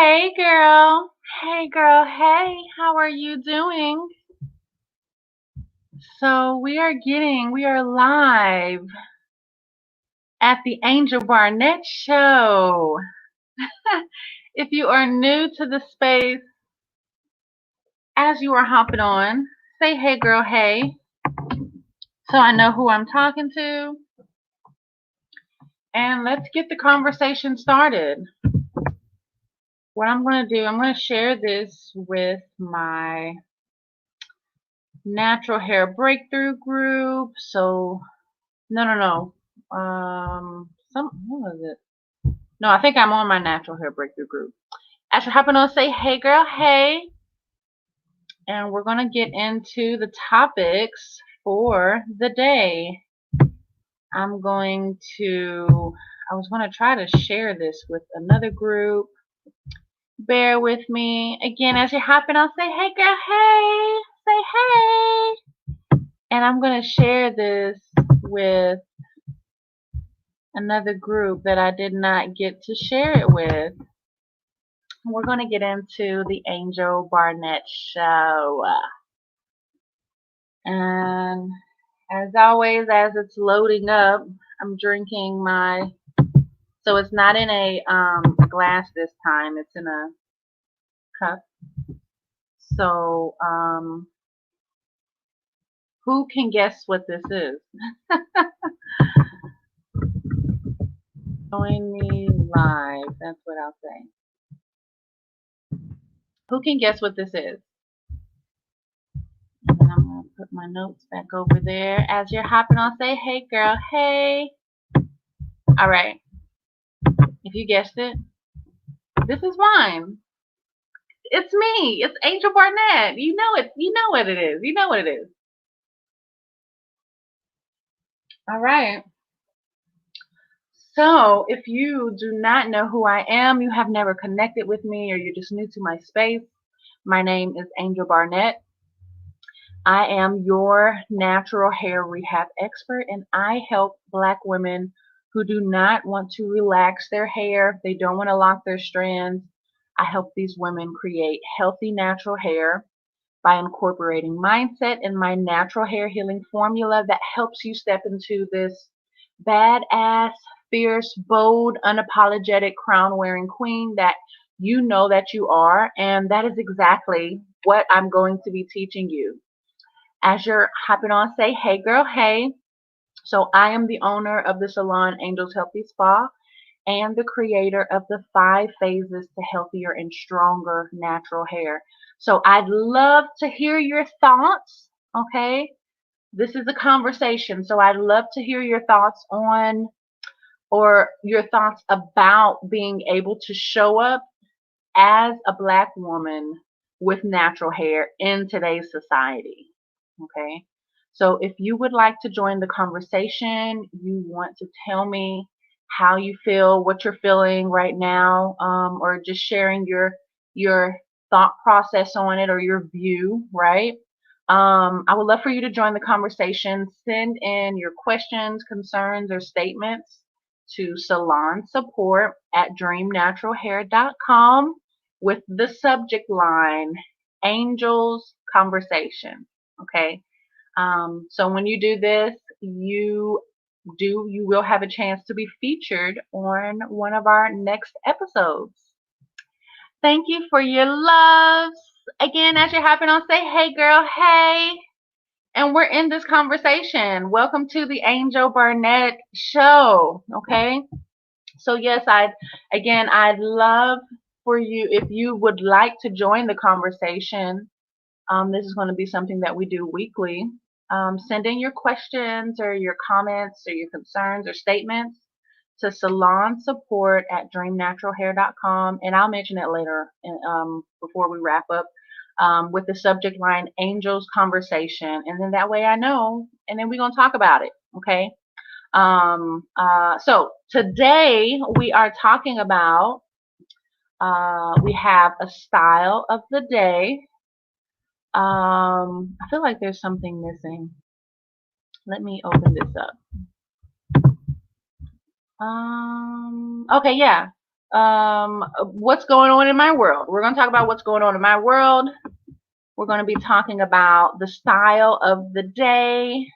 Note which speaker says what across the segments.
Speaker 1: Hey girl. Hey girl. Hey, how are you doing? So we are live at the Angel Barnette show. If you are new to the space, as you are hopping on, say hey girl, hey, so I know who I'm talking to. And let's get the conversation started. What I'm going to do, I'm going to share this with my natural hair breakthrough group. So no. What was it? No, I think I'm on my natural hair breakthrough group. As you're hopping on, say hey girl, hey, and we're gonna get into the topics for the day. I'm going to. I was gonna try to share this with another group. Bear with me again as you're hopping on. Say hey girl, hey, say hey, and I'm gonna share this with another group that I did not get to share it with. We're going to get into the Angel Barnette show. And as always, as it's loading up, I'm drinking my, so it's not in a glass this time, it's in a cup. So, who can guess what this is? Join me live, that's what I'll say. Who can guess what this is? And then I'm going to put my notes back over there. As you're hopping on, say, hey girl, hey. All right. If you guessed it, this is mine. It's me. It's Angel Barnette. You know it. You know what it is. You know what it is. All right. So, if you do not know who I am, you have never connected with me, or you're just new to my space, my name is Angel Barnette. I am your natural hair rehab expert, and I help Black women who do not want to relax their hair, they don't want to lock their strands. I help these women create healthy natural hair by incorporating mindset and my natural hair healing formula that helps you step into this badass, fierce, bold, unapologetic crown wearing queen that you know that you are. And that is exactly what I'm going to be teaching you. As you're hopping on, say, hey girl, hey. So I am the owner of the salon Angels Healthy Spa and the creator of the 5 phases to healthier and stronger natural hair. So I'd love to hear your thoughts, okay? This is a conversation, so I'd love to hear your thoughts on or your thoughts about being able to show up as a Black woman with natural hair in today's society, okay? So if you would like to join the conversation, you want to tell me how you feel, what you're feeling right now, or just sharing your thought process on it or your view, right? I would love for you to join the conversation. Send in your questions, concerns, or statements to salonsupport@dreamnaturalhair.com with the subject line Angels Conversation. Okay. So when you do this, you will have a chance to be featured on one of our next episodes. Thank you for your loves. Again, as you're hopping on, say hey girl, hey. And we're in this conversation. Welcome to the Angel Barnette show. Okay. So yes, I'd love for you if you would like to join the conversation. This is going to be something that we do weekly. Send in your questions or your comments or your concerns or statements to salonsupport@dreamnaturalhair.com, and I'll mention it later before we wrap up with the subject line Angels Conversation, and then that way I know, and then we're going to talk about it, okay? So today we are talking about, we have a style of the day. I feel like there's something missing. Let me open this up. Okay, yeah. What's going on in my world. We're going to talk about what's going on in my world. We're going to be talking about the style of the day.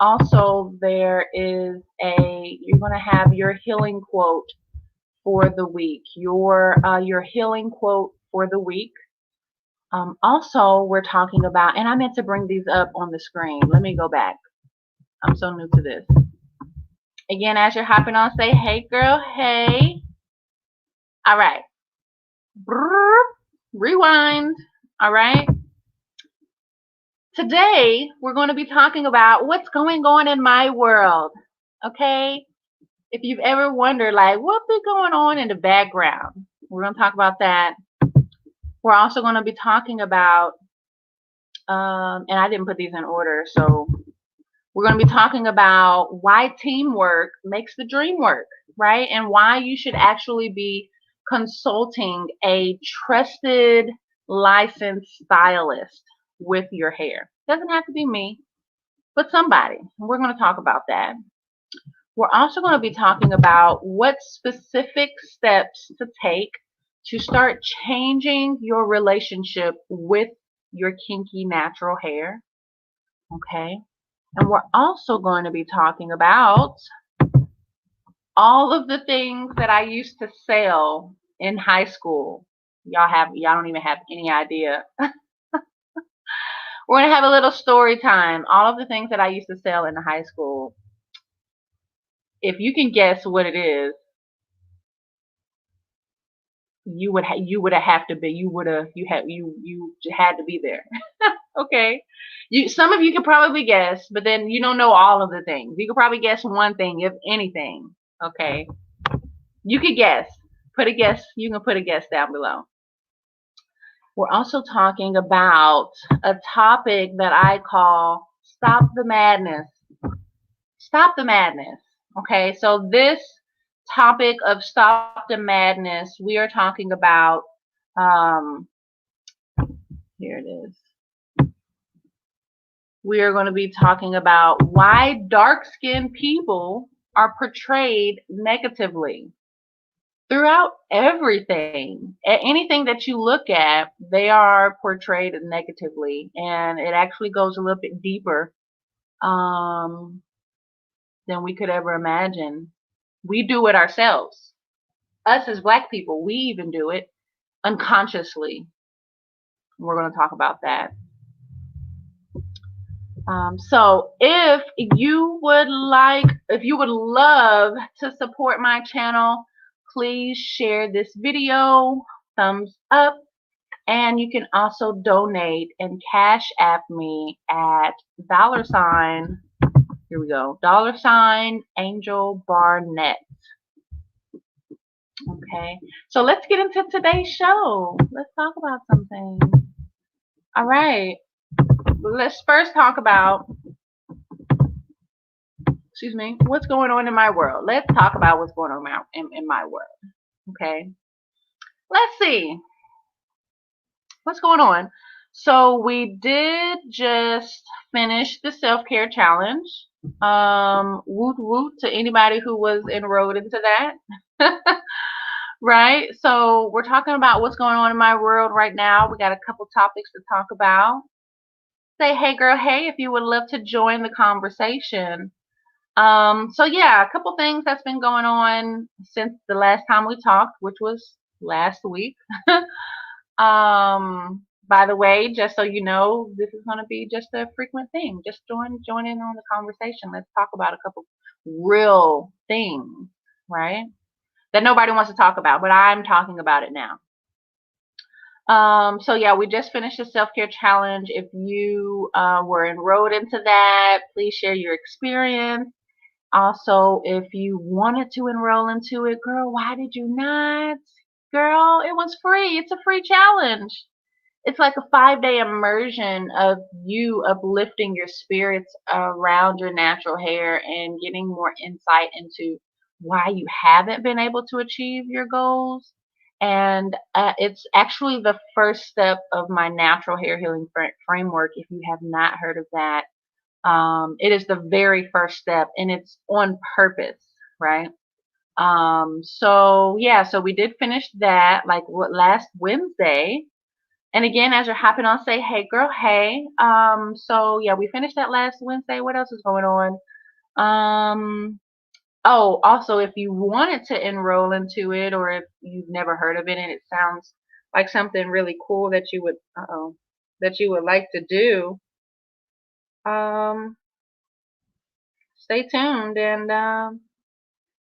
Speaker 1: Also, you're going to have your healing quote for the week. Your healing quote for the week. Also, we're talking about, and I meant to bring these up on the screen. Let me go back. I'm so new to this. Again, as you're hopping on, say, hey girl, hey. All right. Brrr, rewind. All right. Today, we're going to be talking about what's going on in my world. Okay. If you've ever wondered, like, what be going on in the background, we're going to talk about that. We're also going to be talking about, and I didn't put these in order, so we're going to be talking about why teamwork makes the dream work, right? And why you should actually be consulting a trusted, licensed stylist with your hair. Doesn't have to be me, but somebody. We're going to talk about that. We're also going to be talking about what specific steps to take to start changing your relationship with your kinky natural hair. Okay. And we're also going to be talking about all of the things that I used to sell in high school. Y'all don't even have any idea. We're going to have a little story time. All of the things that I used to sell in high school. If you can guess what it is, you had to be there. Okay. Some of you could probably guess, but then you don't know all of the things. You could probably guess one thing, if anything. Okay. You could guess. You can put a guess down below. We're also talking about a topic that I call Stop the Madness. Stop the Madness. Okay, so this topic of Stop the Madness, we are talking about, here it is. We are going to be talking about why dark-skinned people are portrayed negatively. Throughout everything, anything that you look at, they are portrayed negatively, and it actually goes a little bit deeper than we could ever imagine. We do it ourselves. Us as Black people, we even do it unconsciously. We're going to talk about that. So if you would love to support my channel, please share this video, thumbs up, and you can also donate and Cash App me at $, here we go, $ Angel Barnette. Okay, so let's get into today's show. Let's talk about something. All right, let's first talk about, what's going on in my world. Let's talk about what's going on in my world. Okay, let's see what's going on. So we did just finish the self-care challenge. Woot woot to anybody who was enrolled into that. Right, so we're talking about what's going on in my world right now. We got a couple topics to talk about. Say hey girl, hey, if you would love to join the conversation. So yeah, a couple things that's been going on since the last time we talked, which was last week. By the way, just so you know, this is going to be just a frequent thing. Just join in on the conversation. Let's talk about a couple real things, right? That nobody wants to talk about, but I'm talking about it now. So yeah, we just finished the self-care challenge. If you were enrolled into that, please share your experience. Also, if you wanted to enroll into it, girl, why did you not? Girl, it was free. It's a free challenge. It's like a 5-day immersion of you uplifting your spirits around your natural hair and getting more insight into why you haven't been able to achieve your goals. And it's actually the first step of my natural hair healing framework. If you have not heard of that, it is the very first step, and it's on purpose, right? So yeah, so we did finish that like last Wednesday. And again, as you're hopping on, say, hey girl, hey. So yeah, we finished that last Wednesday. What else is going on? Oh, also, if you wanted to enroll into it, or if you've never heard of it and it sounds like something really cool that you would, that you would like to do, um, stay tuned. And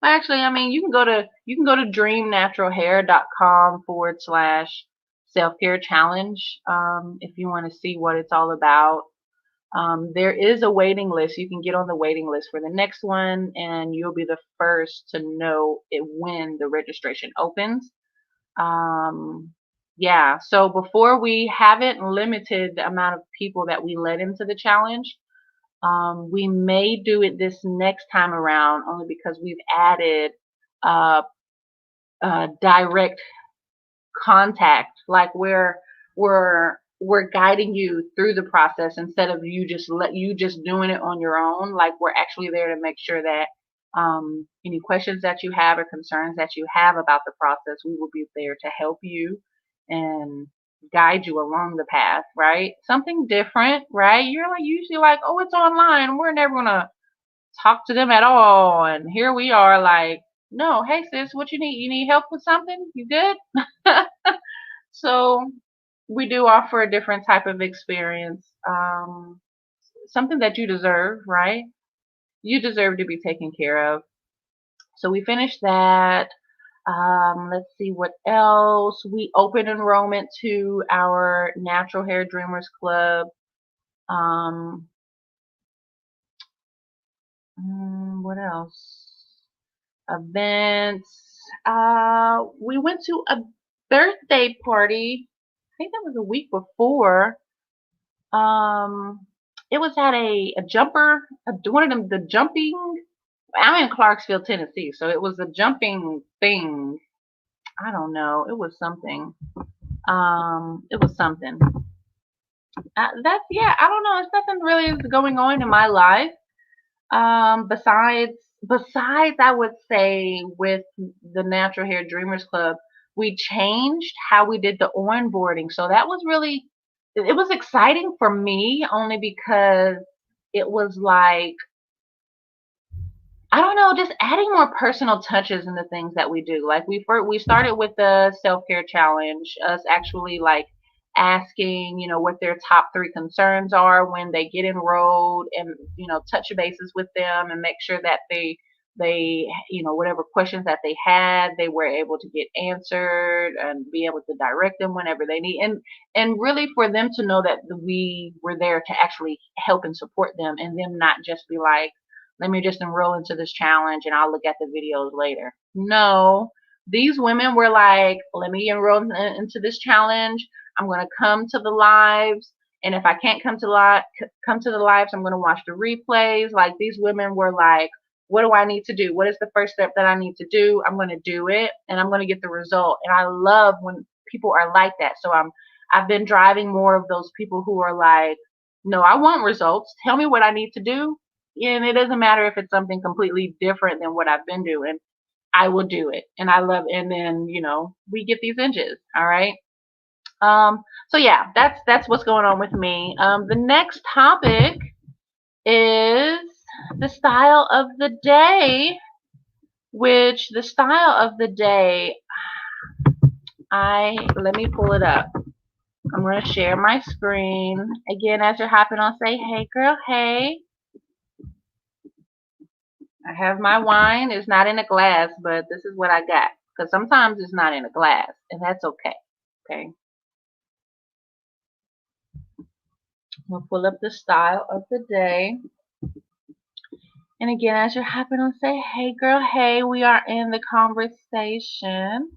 Speaker 1: actually, I mean, you can go to dreamnaturalhair.com/self care challenge if you want to see what it's all about. There is a waiting list. You can get on the waiting list for the next one, and you'll be the first to know it when the registration opens. Yeah, so before we haven't limited the amount of people that we let into the challenge. We may do it this next time around only because we've added uh, direct contact, like we're guiding you through the process instead of you just doing it on your own. Like we're actually there to make sure that any questions that you have or concerns that you have about the process, we will be there to help you and guide you along the path, right? Something different, right? You're like usually like, oh, it's online. We're never gonna talk to them at all. And here we are like, no, hey sis, what you need? You need help with something? You good? So we do offer a different type of experience, something that you deserve, right? You deserve to be taken care of. So we finished that. Let's see what else. We opened enrollment to our Natural Hair Dreamers Club. Um, what else? Events. We went to a birthday party. I think that was a week before. Um, it was at a jumper, one of them, the jumping. I'm in Clarksville, Tennessee, so it was a jumping thing. I don't know. It was something. It was something. That's yeah. I don't know. It's nothing really is going on in my life. Besides, I would say with the Natural Hair Dreamers Club, we changed how we did the onboarding. So that was really, it was exciting for me only because it was like, I don't know, just adding more personal touches in the things that we do. Like we started with the self-care challenge, us actually like asking, what their top 3 concerns are when they get enrolled, and touch bases with them and make sure that they whatever questions that they had, they were able to get answered and be able to direct them whenever they need, and really for them to know that we were there to actually help and support them, and them not just be like, let me just enroll into this challenge and I'll look at the videos later. No, these women were like, let me enroll into this challenge. I'm going to come to the lives. And if I can't come to the lives, I'm going to watch the replays. Like these women were like, what do I need to do? What is the first step that I need to do? I'm going to do it and I'm going to get the result. And I love when people are like that. So I've been driving more of those people who are like, no, I want results. Tell me what I need to do, and it doesn't matter if it's something completely different than what I've been doing. I will do it, and I love. And then we get these inches. All right. So yeah, that's what's going on with me. The next topic is the style of the day. Which the style of the day, let me pull it up. I'm going to share my screen again as you're hopping on. Say, hey girl, hey. I have my wine. It's not in a glass, but this is what I got. Because sometimes it's not in a glass, and that's okay. Okay. We'll pull up the style of the day. And again, as you're hopping on, say, hey girl, hey, we are in the conversation.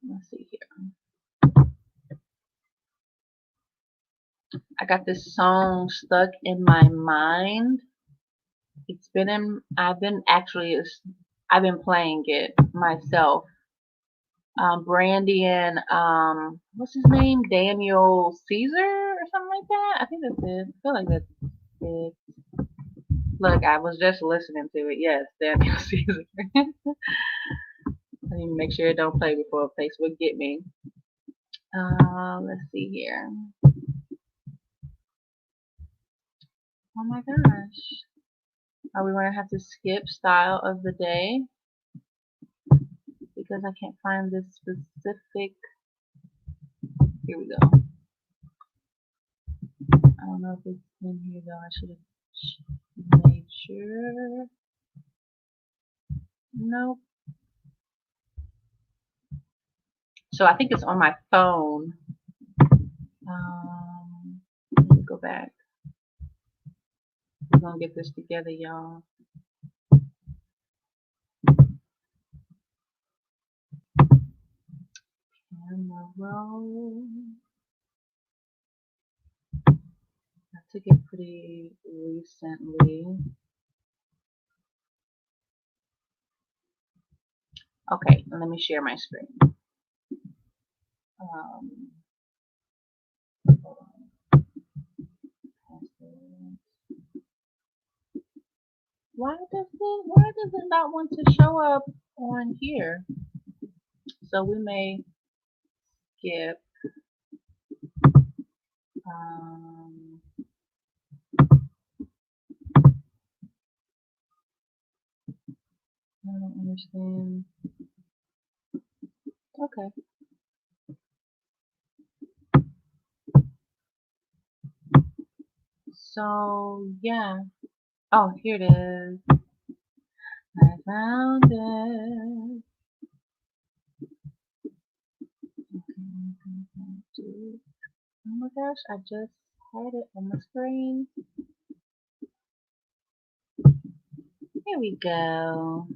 Speaker 1: Let's see here. I got this song stuck in my mind. I've been playing it myself. Brandy and what's his name? Daniel Caesar or something like that. I think that's it. I feel like that's it. Look, I was just listening to it. Yes, Daniel Caesar. Let me make sure it don't play before Facebook get me. Let's see here. Oh my gosh. Are we going to have to skip style of the day? Because I can't find this specific. Here we go. I don't know if it's in here though. I should have made sure. Nope. So I think it's on my phone. Let me go back. We're gonna get this together, y'all. Camera roll. I took it pretty recently. Okay, let me share my screen. Why does it not want to show up on here? So we may skip. I don't understand. Okay. So yeah. Oh, here it is. I found it. Okay. Oh my gosh, I just had it on the screen. Here we go.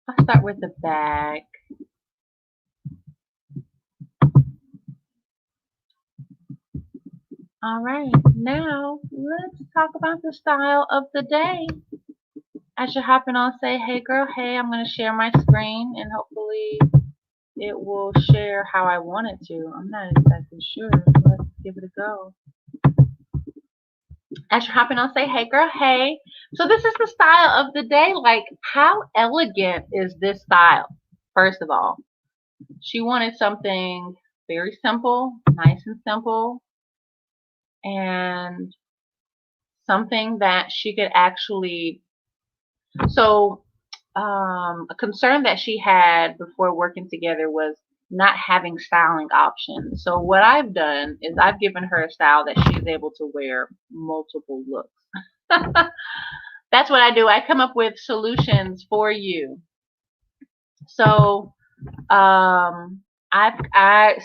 Speaker 1: I'll start with the back. Alright, now let's talk about the style of the day. As you're hopping on, say, hey girl, hey, I'm going to share my screen and hopefully it will share how I want it to. I'm not exactly sure. Let's give it a go. As you're hopping on, say, hey girl, hey. So this is the style of the day. Like, how elegant is this style? First of all, she wanted something very simple, nice and simple, and something that she could actually. So a concern that she had before working together was not having styling options. So what I've done is I've given her a style that she's able to wear multiple looks. That's what I do. I come up with solutions for you. So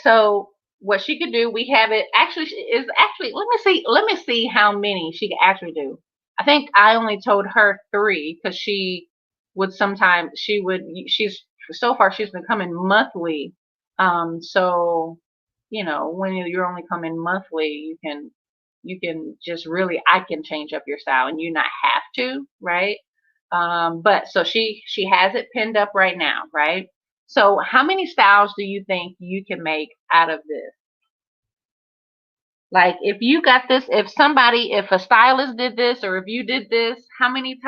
Speaker 1: so what she could do, we have it actually is actually let me see how many she could actually do. I think I only told her 3 because she's so far she's been coming monthly. So you know, when you're only coming monthly, you can just really, I can change up your style and you not have to, right? But so she has it pinned up right now, right? So how many styles do you think you can make out of this? Like if you got this, if a stylist did this, or if you did this, how many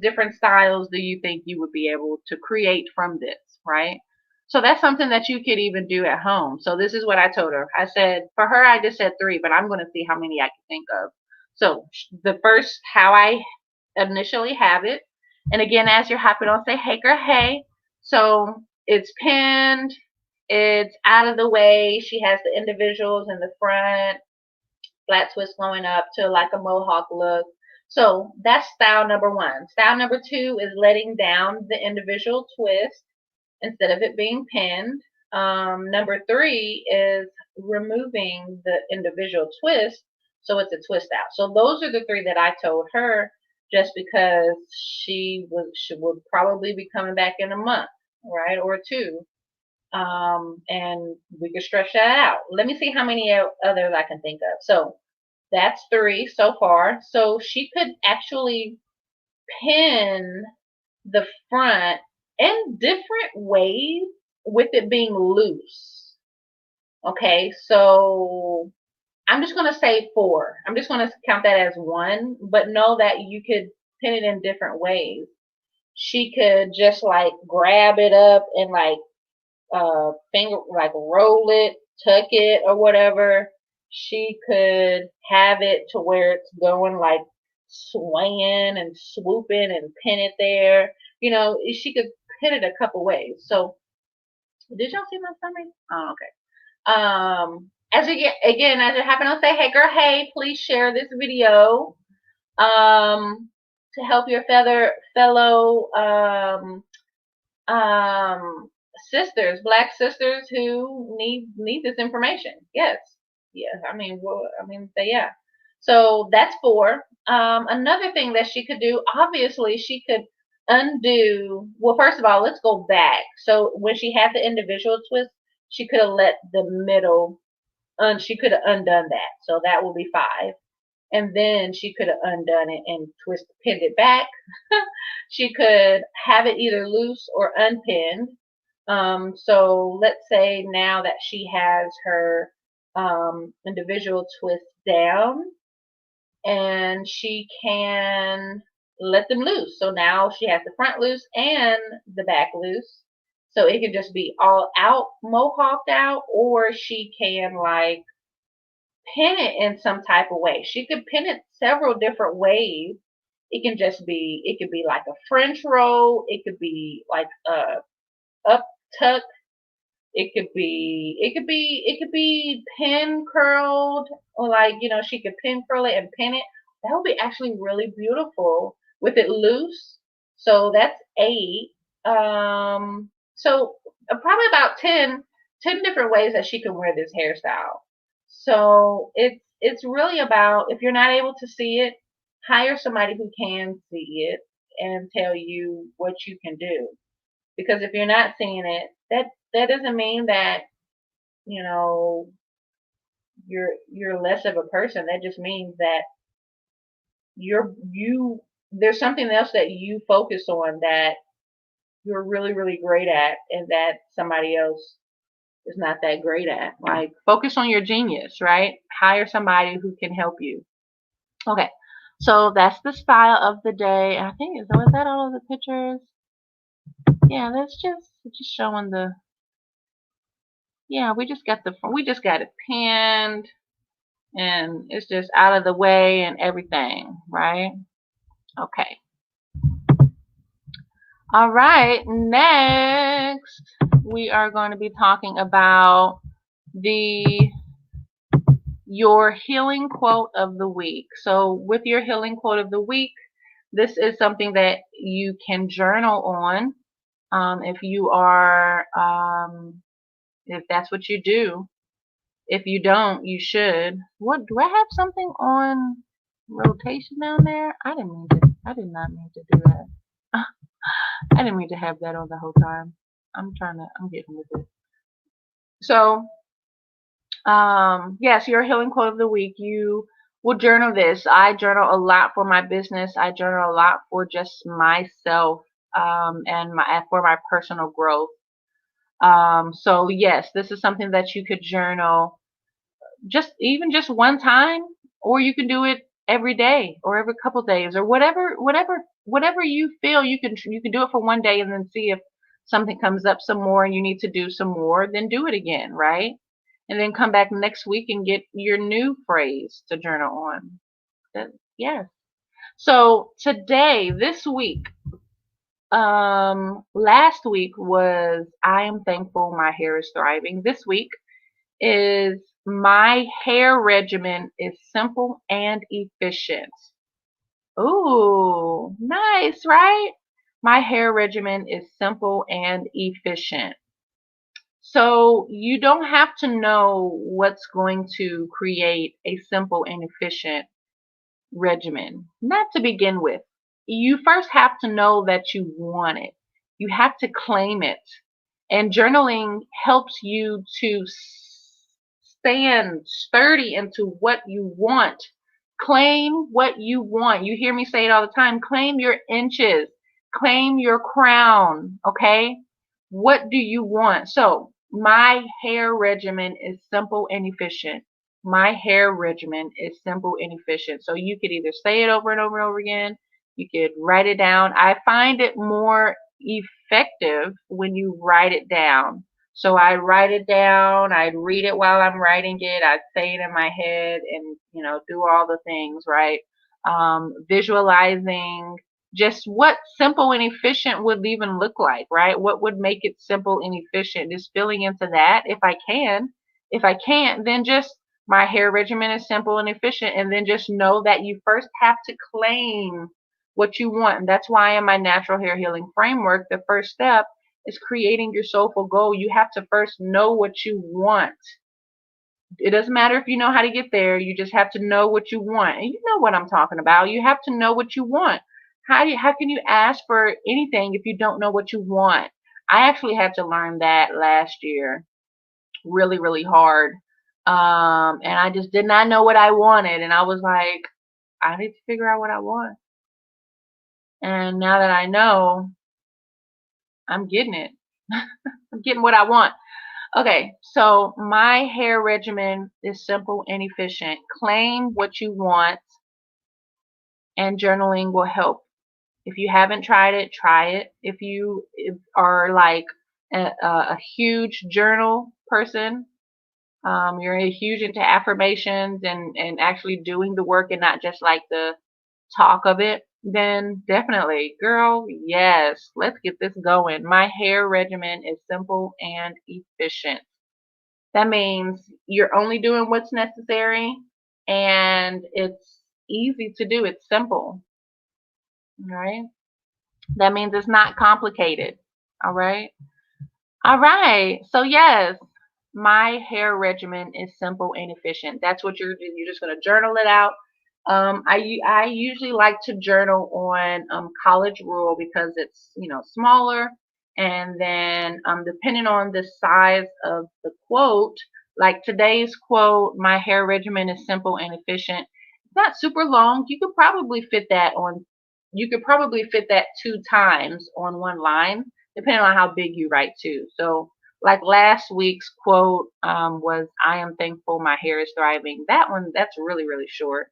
Speaker 1: different styles do you think you would be able to create from this, right? So that's something that you could even do at home. So this is what I told her. I said, for her, I just said 3, but I'm going to see how many I can think of. So the first, how I initially have it, and again, as you're hopping on, say, hey girl, hey. So it's pinned, it's out of the way. She has the individuals in the front, flat twist flowing up to like a mohawk look. So that's style number 1. Style number 2 is letting down the individual twist instead of it being pinned. Number 3 is removing the individual twist, so it's a twist out. So those are the 3 that I told her, just because she would probably be coming back in a month, right, or 2. And we could stretch that out. Let me see how many others I can think of. So that's 3 so far. So she could actually pin the front in different ways with it being loose. Okay, so I'm I'm just going to say 4. I'm just going to count that as 1, but know that you could pin it in different ways. She could just like grab it up and like finger, like roll it, tuck it, or whatever. She could have it to where it's going like swaying and swooping and pin it there. She could pin it a couple ways. So, did y'all see my summary? Oh, okay. As it happened, I'll say, hey girl, hey, please share this video to help your fellow sisters, black sisters who need this information. Yes, yes. Yeah. So that's 4. Another thing that she could do, obviously, she could undo. Well, first of all, let's go back. So when she had the individual twist, she could have let the middle. She could have undone that. So that will be 5. And then she could have undone it and pinned it back. She could have it either loose or unpinned. So let's say now that she has her individual twist down, and she can let them loose. So now she has the front loose and the back loose. So it can just be all out, mohawked out, or she can like pin it in some type of way. She could pin it several different ways. It could be like a French roll. It could be like a up tuck. It could be pin curled, or like, she could pin curl it and pin it. That would be actually really beautiful with it loose. So that's 8. So probably about 10 different ways that she can wear this hairstyle. So it's really about, if you're not able to see it, hire somebody who can see it and tell you what you can do. Because if you're not seeing it, that doesn't mean that you know you're less of a person. That just means that you there's something else that you focus on that you're really really great at, and that somebody else is not that great at. Like, focus on your genius, right? Hire somebody who can help you. Okay, so that's the style of the day. I think was that all of the pictures? Yeah, that's just showing the. Yeah, we just got it pinned, and it's just out of the way and everything, right? Okay. All right, next we are going to be talking about your healing quote of the week. So with your healing quote of the week, this is something that you can journal on, if you are if that's what you do. If you don't, you should. What, do I have something on rotation down there? I did not mean to do that. I didn't mean to have that on the whole time. I'm getting with it. So, yes, your healing quote of the week. You will journal this. I journal a lot for my business. I journal a lot for just myself, and for my personal growth. So yes, this is something that you could journal just one time, or you can do it every day or every couple days, or whatever you feel. You can do it for one day and then see if something comes up some more and you need to do some more, then do it again, right? And then come back next week and get your new phrase to journal on. Yeah. So this week, last week was I am thankful my hair is thriving. This week is my hair regimen is simple and efficient. Ooh, nice, right? My hair regimen is simple and efficient. So you don't have to know what's going to create a simple and efficient regimen. Not to begin with. You first have to know that you want it. You have to claim it. And journaling helps you to stand sturdy into what you want. Claim what you want. You hear me say it all the time. Claim your inches. Claim your crown. Okay? What do you want? So, my hair regimen is simple and efficient. My hair regimen is simple and efficient. So you could either say it over and over and over again, you could write it down. I find it more effective when you write it down. So I write it down, I read it while I'm writing it, I say it in my head and, do all the things, right? Visualizing just what simple and efficient would even look like, right? What would make it simple and efficient? Just filling into that if I can. If I can't, then just my hair regimen is simple and efficient. And then just know that you first have to claim what you want. And that's why in my natural hair healing framework, the first step is creating your soulful goal. You have to first know what you want. It doesn't matter if you know how to get there. You just have to know what you want. And you know what I'm talking about. You have to know what you want. How can you ask for anything if you don't know what you want? I actually had to learn that last year really, really hard. And I just did not know what I wanted. And I was like, I need to figure out what I want. And now that I know, I'm getting it. I'm getting what I want. Okay, so my hair regimen is simple and efficient. Claim what you want, and journaling will help. If you haven't tried it, try it. If you are like a huge journal person, you're huge into affirmations and actually doing the work and not just like the talk of it, then definitely, girl, yes, let's get this going. My hair regimen is simple and efficient. That means you're only doing what's necessary and it's easy to do. It's simple. All right. That means it's not complicated. All right. All right. So yes, my hair regimen is simple and efficient. That's what you're just going to journal it out. I usually like to journal on college rule because it's smaller, and then depending on the size of the quote, like today's quote, my hair regimen is simple and efficient. It's not super long. You could probably fit that 2 times on one line, depending on how big you write too. So like last week's quote was, I am thankful my hair is thriving. That's really, really short.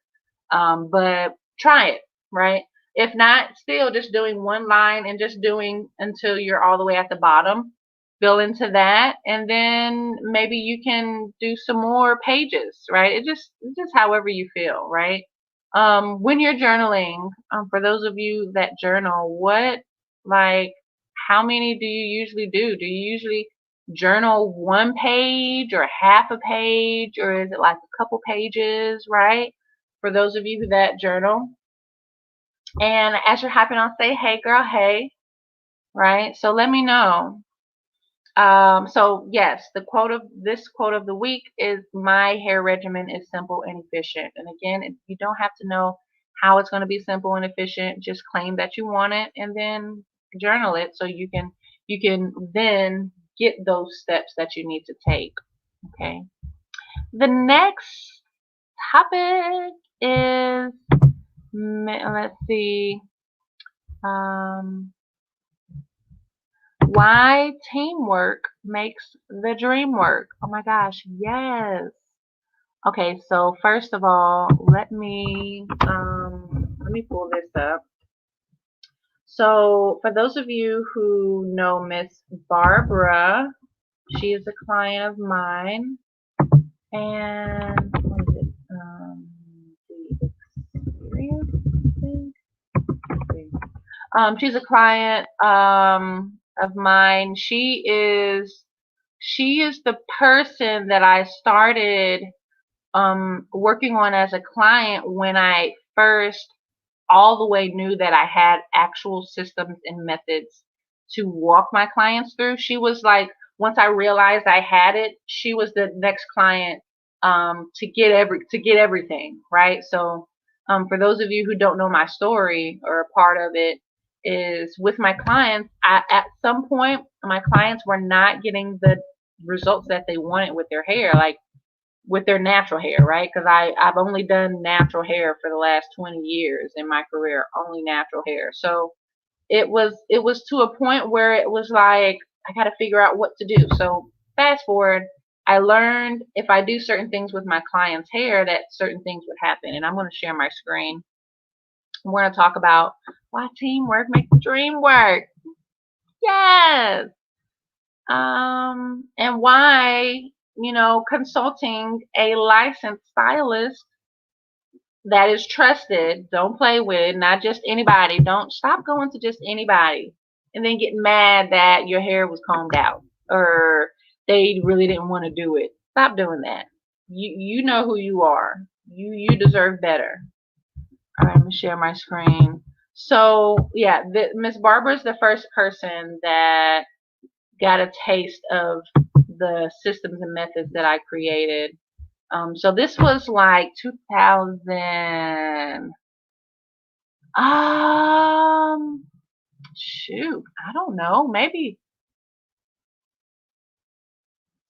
Speaker 1: But try it, right? If not, still just doing one line and just doing until you're all the way at the bottom. Fill into that, and then maybe you can do some more pages, right? It's just however you feel, right? When you're journaling, for those of you that journal, like, how many do you usually do? Do you usually journal one page or half a page, or is it like a couple pages, right? For those of you that journal. And as you're hopping on, say, hey girl, hey, right? So let me know. So yes, the quote of the week is, my hair regimen is simple and efficient. And again, you don't have to know how it's going to be simple and efficient. Just claim that you want it and then journal it so you can then get those steps that you need to take. Okay. The next topic is, let's see, um, why teamwork makes the dream work. Oh my gosh, yes. Okay, so first of all, let me pull this up. So for those of you who know Miss Barbara, she is a client of mine, and what is it? The experience, I think. She's a client of mine. She is the person that I started working on as a client when I first all the way knew that I had actual systems and methods to walk my clients through. She was like, once I realized I had it, she was the next client to get everything right. So for those of you who don't know my story, or a part of it is with my clients, at some point my clients were not getting the results that they wanted with their hair, like with their natural hair, right? Because I've only done natural hair for the last 20 years in my career, only natural hair. So it was to a point where it was like, I got to figure out what to do. So fast forward, I learned if I do certain things with my clients' hair that certain things would happen. And I'm going to share my screen. We're going to talk about why teamwork makes the dream work. Yes. And why, consulting a licensed stylist that is trusted, don't play with, not just anybody. Don't stop going to just anybody and then get mad that your hair was combed out or they really didn't want to do it. Stop doing that. You know who you are. You deserve better. All right, I'm gonna share my screen. So yeah, Miss Barbara is the first person that got a taste of the systems and methods that I created. So this was like 2000. Shoot, I don't know, maybe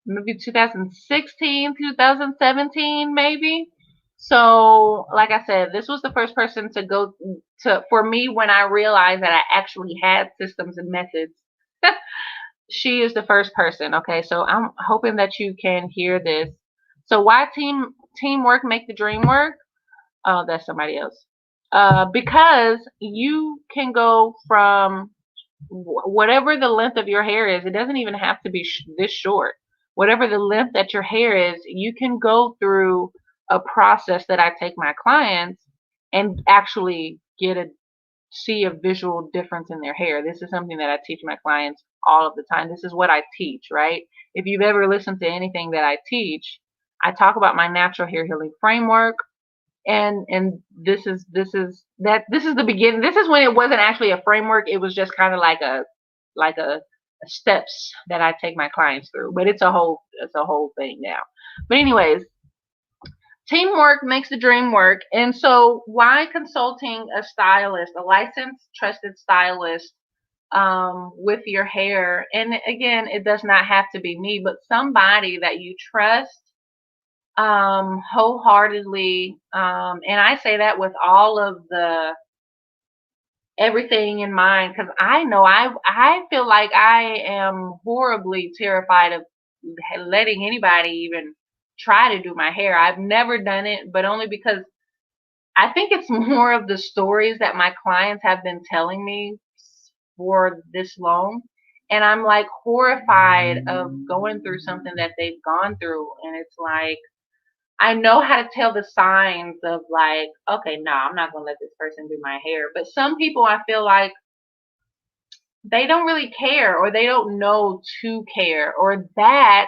Speaker 1: 2016, 2017, maybe. So, like I said, this was the first person to go to for me when I realized that I actually had systems and methods. She is the first person. Okay, so I'm hoping that you can hear this. So, why teamwork make the dream work? Oh, that's somebody else. Because you can go from whatever the length of your hair is, it doesn't even have to be this short. Whatever the length that your hair is, you can go through a process that I take my clients and actually see a visual difference in their hair. This is something that I teach my clients all of the time. This is what I teach, right? If you've ever listened to anything that I teach, I talk about my natural hair healing framework, and this is the beginning. This is when it wasn't actually a framework. It was just kind of like a steps that I take my clients through. But it's a whole thing now. But anyways, teamwork makes the dream work. And so why consulting a stylist, a licensed, trusted stylist with your hair? And again, it does not have to be me, but somebody that you trust wholeheartedly. And I say that with all of the everything in mind because I know I feel like I am horribly terrified of letting anybody even try to do my hair. I've never done it, but only because I think it's more of the stories that my clients have been telling me for this long. And I'm like horrified of going through something that they've gone through. And it's like, I know how to tell the signs of like, okay, no, I'm not going to let this person do my hair. But some people I feel like they don't really care or they don't know to care or that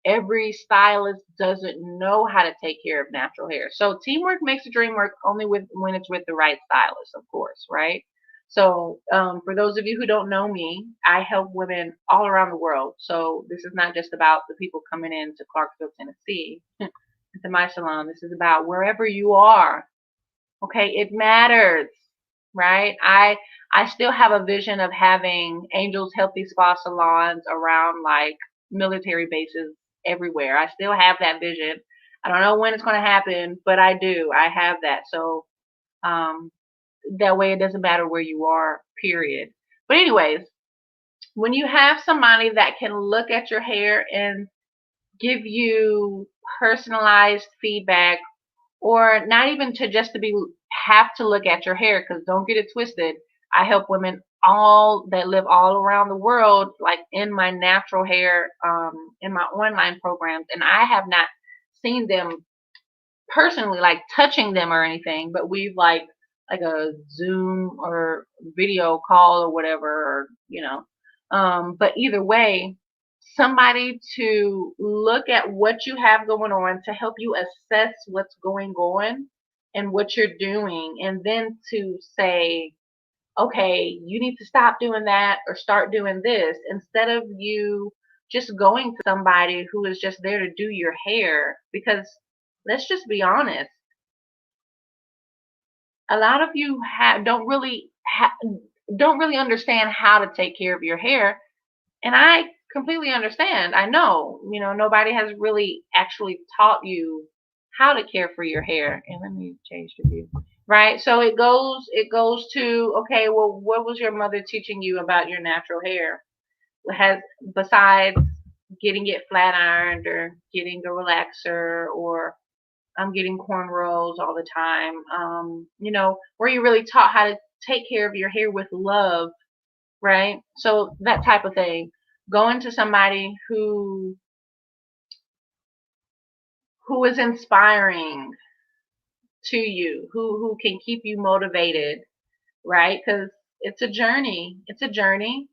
Speaker 1: every stylist doesn't know how to take care of natural hair. So teamwork makes the dream work only when it's with the right stylist, of course, right? So for those of you who don't know me, I help women all around the world. So this is not just about the people coming in to Clarksville, Tennessee, to my salon. This is about wherever you are. Okay, it matters, right? I still have a vision of having Angels Healthy Spa salons around like military bases everywhere. I still have that vision. I don't know when it's going to happen, but I do. I have that. So um, that way it doesn't matter where you are, period. But anyways, when you have somebody that can look at your hair and give you personalized feedback or not even to just to be have to look at your hair because don't get it twisted. I help women all that live all around the world like in my natural hair in my online programs, and I have not seen them personally like touching them or anything, but we've like a Zoom or video call or whatever, or but either way, somebody to look at what you have going on to help you assess what's going on and what you're doing, and then to say, okay, you need to stop doing that or start doing this instead of you just going to somebody who is just there to do your hair. Because let's just be honest, a lot of you don't really understand how to take care of your hair, and I completely understand. I know, nobody has really actually taught you how to care for your hair. And let me change the view. Right? So it goes to, okay, well, what was your mother teaching you about your natural hair? Has besides getting it flat ironed or getting a relaxer, or I'm getting cornrows all the time. Where you really taught how to take care of your hair with love, right? So that type of thing. Going to somebody who is inspiring to you, who can keep you motivated, right? Because it's a journey. It's a journey.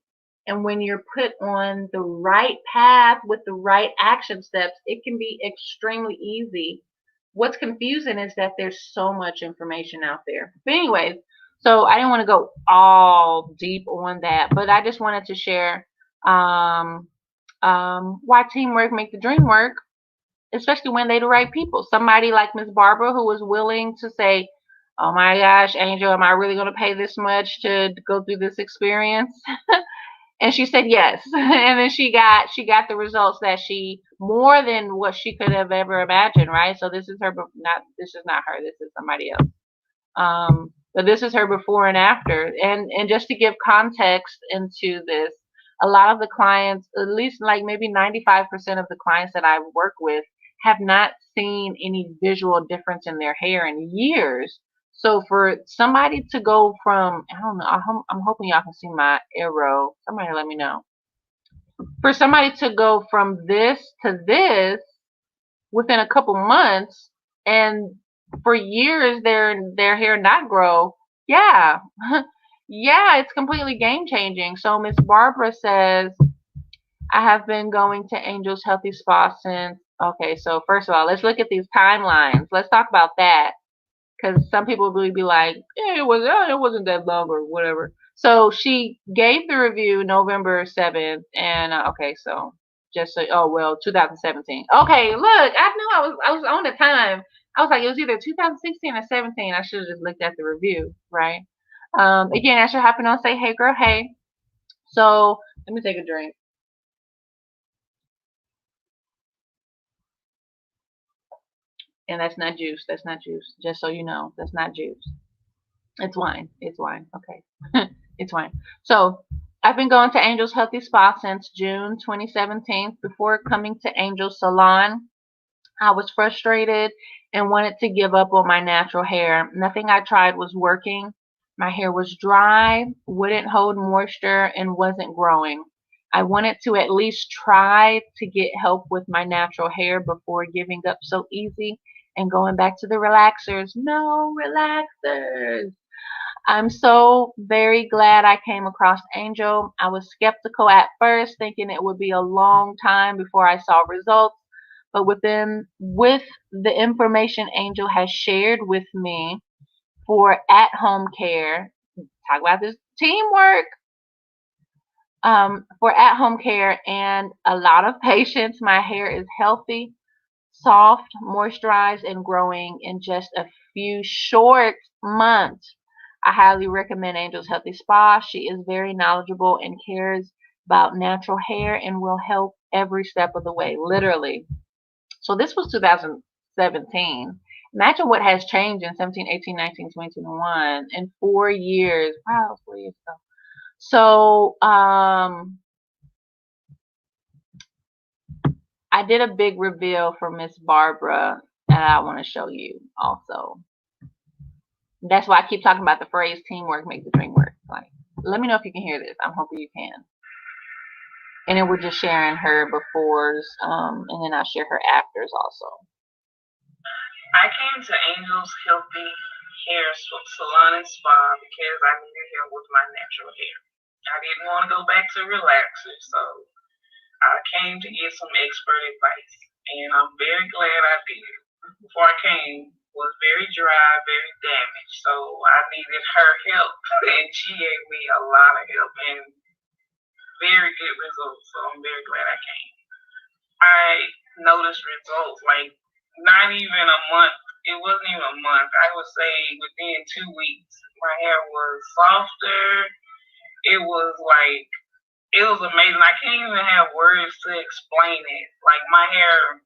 Speaker 1: And when you're put on the right path with the right action steps, it can be extremely easy. What's confusing is that there's so much information out there. But anyways, so I didn't want to go all deep on that, but I just wanted to share um, why teamwork make the dream work, especially when they're the right people. Somebody like Miss Barbara who was willing to say, "Oh my gosh, Angel, am I really going to pay this much to go through this experience?" And she said yes. And then she got the results that she more than what she could have ever imagined, right? So this is not her, this is somebody else. But this is her before and after. And just to give context into this, a lot of the clients, at least like maybe 95% of the clients that I work with, have not seen any visual difference in their hair in years. So for somebody to go from, I don't know, I'm hoping y'all can see my arrow. Somebody let me know. For somebody to go from this to this within a couple months, and for years their hair not grow, yeah. Yeah, it's completely game changing. So Miss Barbara says, I have been going to Angel's Healthy Spa since, okay, so first of all, let's look at these timelines. Let's talk about that, because some people will be like, it wasn't that long or whatever. So she gave the review November 7th, and okay, so just so, oh well, 2017. Okay, look, I knew I was on the time. I was like, it was either 2016 or 17. I should have just looked at the review, right? Again, I should happen on say, hey girl, hey. So let me take a drink. And that's not juice. That's not juice. Just so you know, that's not juice. It's wine. It's wine. Okay. It's wine. So I've been going to Angel's Healthy Spa since June 2017. Before coming to Angel's Salon, I was frustrated and wanted to give up on my natural hair. Nothing I tried was working. My hair was dry, wouldn't hold moisture, and wasn't growing. I wanted to at least try to get help with my natural hair before giving up so easy and going back to the relaxers. No relaxers. I'm so very glad I came across Angel. I was skeptical at first, thinking it would be a long time before I saw results, but with the information Angel has shared with me for at-home care, talk about this teamwork, for at-home care and a lot of patience, my hair is healthy, soft, moisturized, and growing in just a few short months. I highly recommend Angel's Healthy Spa. She is very knowledgeable and cares about natural hair and will help every step of the way, literally. So this was 2017. Imagine what has changed in 17, 18, 19, 20, 21 in 4 years. Wow, 4 years ago. So I did a big reveal for Miss Barbara, and I want to show you also. That's why I keep talking about the phrase teamwork makes the dream work. Like, let me know if you can hear this. I'm hoping you can. And then we're just sharing her befores, and then I'll share her afters also.
Speaker 2: I came to Angel's Healthy Hair Salon and Spa because I needed help with my natural hair. I didn't want to go back to relaxers, so I came to get some expert advice, and I'm very glad I did. Before I came, was very dry, very damaged, so I needed her help, and she gave me a lot of help and very good results. So I'm very glad I came. I noticed results like not even a month. It wasn't even a month. I would say within 2 weeks, my hair was softer. It was like it was amazing. I can't even have words to explain it. Like my hair,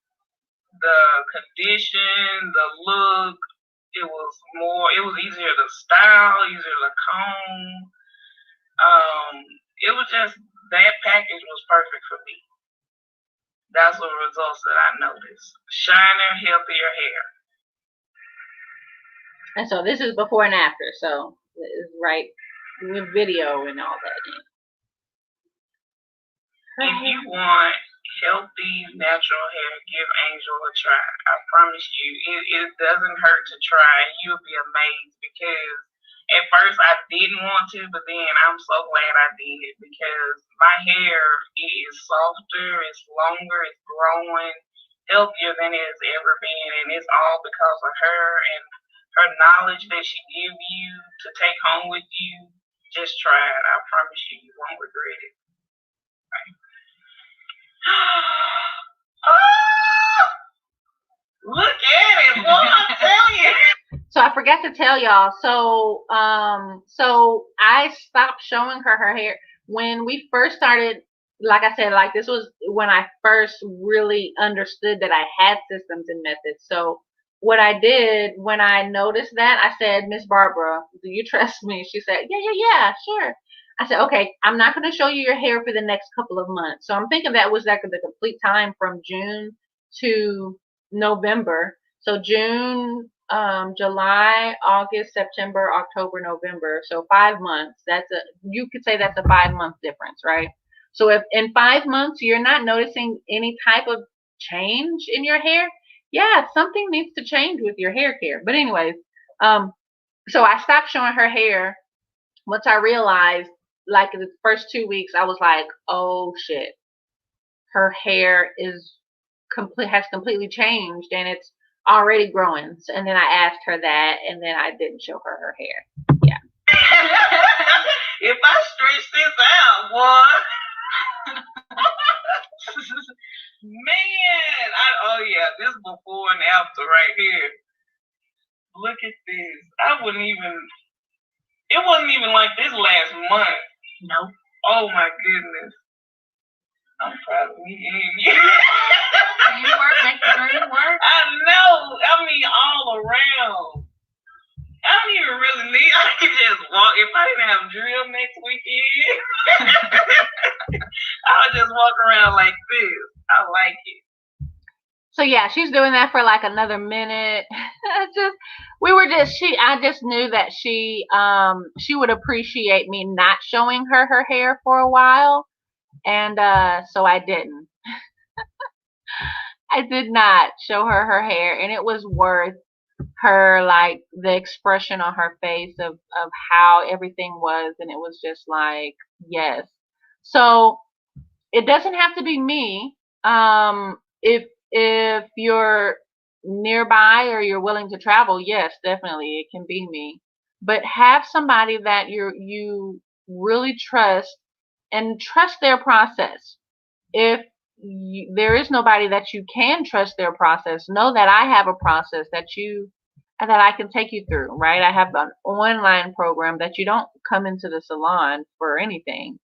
Speaker 2: the condition, the look, it was easier to style, easier to comb. Um, it was just that package was perfect for me. That's the results that I noticed. Shiner, healthier hair.
Speaker 1: And so this is before and after. So it's right with video and all that.
Speaker 2: If you want healthy, natural hair, give Angel a try. I promise you, it doesn't hurt to try. You'll be amazed because at first I didn't want to, but then I'm so glad I did because my hair is softer, it's longer, it's growing, healthier than it has ever been, and it's all because of her and her knowledge that she gives you to take home with you. Just try it. I promise you, you won't regret it. Oh, look at it, boy, I'm telling you.
Speaker 1: So I forgot to tell y'all. So I stopped showing her hair when we first started. Like I said, like this was when I first really understood that I had systems and methods. So what I did when I noticed that, I said, Miss Barbara, do you trust me? She said, yeah, sure. I said, okay, I'm not going to show you your hair for the next couple of months. So I'm thinking that was like the complete time from June to November. So June, July, August, September, October, November. So 5 months. You could say that's a 5-month difference, right? So if in 5 months you're not noticing any type of change in your hair, yeah, something needs to change with your hair care. But anyways, so I stopped showing her hair once I realized, like in the first 2 weeks, I was like, oh shit, her hair has completely changed and it's already growing. So, and then I asked her that, and then I didn't show her hair. Yeah.
Speaker 2: If I stretch this out, boy. Man, oh yeah, this before and after right here. Look at this. It wasn't even like this last month.
Speaker 1: No.
Speaker 2: Oh my goodness. I'm proud of me and you.
Speaker 1: You work, make the dream work.
Speaker 2: I know. I mean, all around. I don't even really need. I can just walk. If I didn't have drill next weekend, I would just walk around like this. I like it.
Speaker 1: So yeah, she's doing that for like another minute. I just knew that she would appreciate me not showing her hair for a while, and so I didn't. I did not show her hair, and it was worth her, like the expression on her face of how everything was, and it was just like, yes. So it doesn't have to be me. If you're nearby or you're willing to travel, yes, definitely it can be me. But have somebody that you really trust and trust their process. If there is nobody that you can trust their process, know that I have a process that I can take you through, right? I have an online program that you don't come into the salon for anything.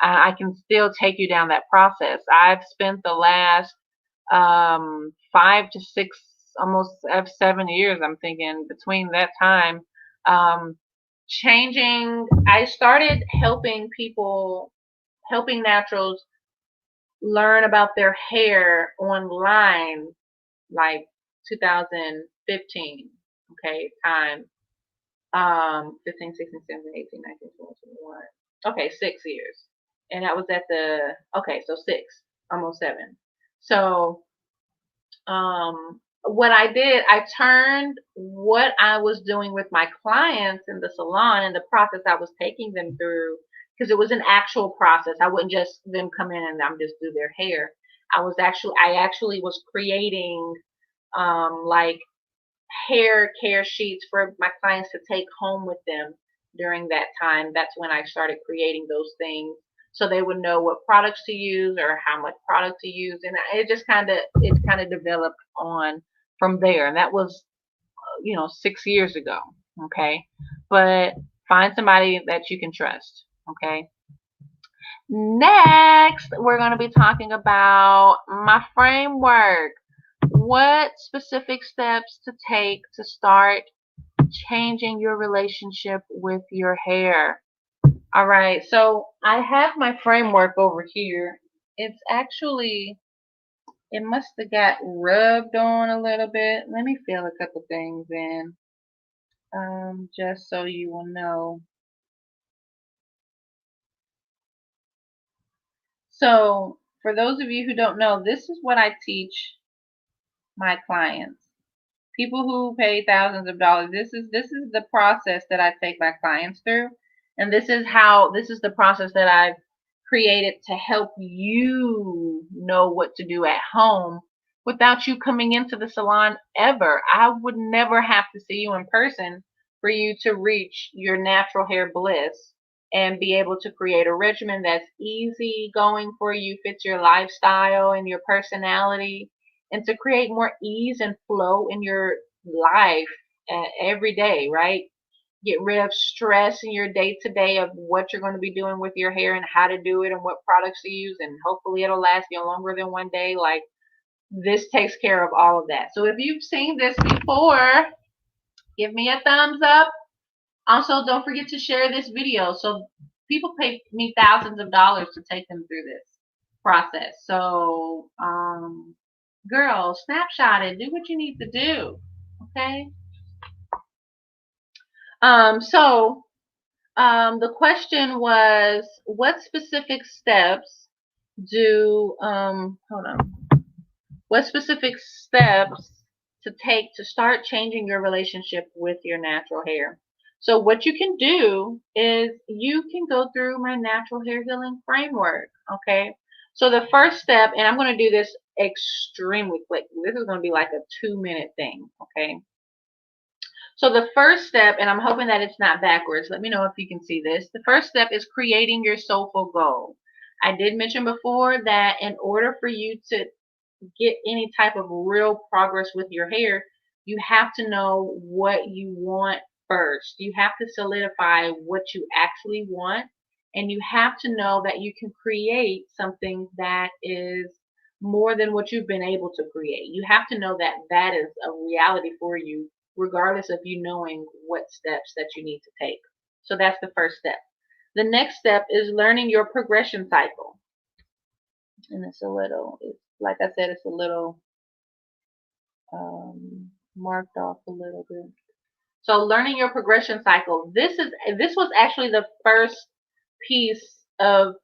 Speaker 1: I can still take you down that process. I've spent the last 5 to 6, almost 7 years, I'm thinking, between that time, changing. I started helping naturals learn about their hair online, like 2015. Okay, time. 15, 16, 17, 18, 19, 20, 21. Okay, 6 years. And that was so 6, almost 7. So, what I did, I turned what I was doing with my clients in the salon and the process I was taking them through, because it was an actual process. I wouldn't just them come in and I'm just do their hair. I actually was creating, like hair care sheets for my clients to take home with them during that time. That's when I started creating those things, so they would know what products to use or how much product to use, and it kind of developed on from there. And that was 6 years ago. Okay, but find somebody that you can trust. Okay. Next, we're going to be talking about my framework. What specific steps to take to start changing your relationship with your hair? All right, so I have my framework over here. It's actually It must have got rubbed on a little bit. Let me fill a couple things in, just so you will know. So, for those of you who don't know, this is what I teach my clients. People who pay thousands of dollars. This is the process that I take my clients through, and this is the process that I've created to help you know what to do at home without you coming into the salon ever. I would never have to see you in person for you to reach your natural hair bliss and be able to create a regimen that's easy going for you, fits your lifestyle and your personality, and to create more ease and flow in your life every day, right? Get rid of stress in your day to day of what you're going to be doing with your hair and how to do it and what products to use, and hopefully it'll last you longer than one day. Like, this takes care of all of that. So if you've seen this before, give me a thumbs up. Also, don't forget to share this video. So people pay me thousands of dollars to take them through this process. So, girl, snapshot it. Do what you need to do. Okay. So the question was, what specific steps do hold on. What specific steps to take to start changing your relationship with your natural hair? So what you can do is you can go through my natural hair healing framework. Okay. So the first step, and I'm going to do this extremely quick. This is going to be like a 2-minute thing. Okay. So the first step, and I'm hoping that it's not backwards. Let me know if you can see this. The first step is creating your soulful goal. I did mention before that in order for you to get any type of real progress with your hair, you have to know what you want first. You have to solidify what you actually want, and you have to know that you can create something that is more than what you've been able to create. You have to know that that is a reality for you, regardless of you knowing what steps that you need to take. So that's the first step. The next step is learning your progression cycle. And it's like I said, it's a little marked off a little bit. So learning your progression cycle. This was actually the first piece of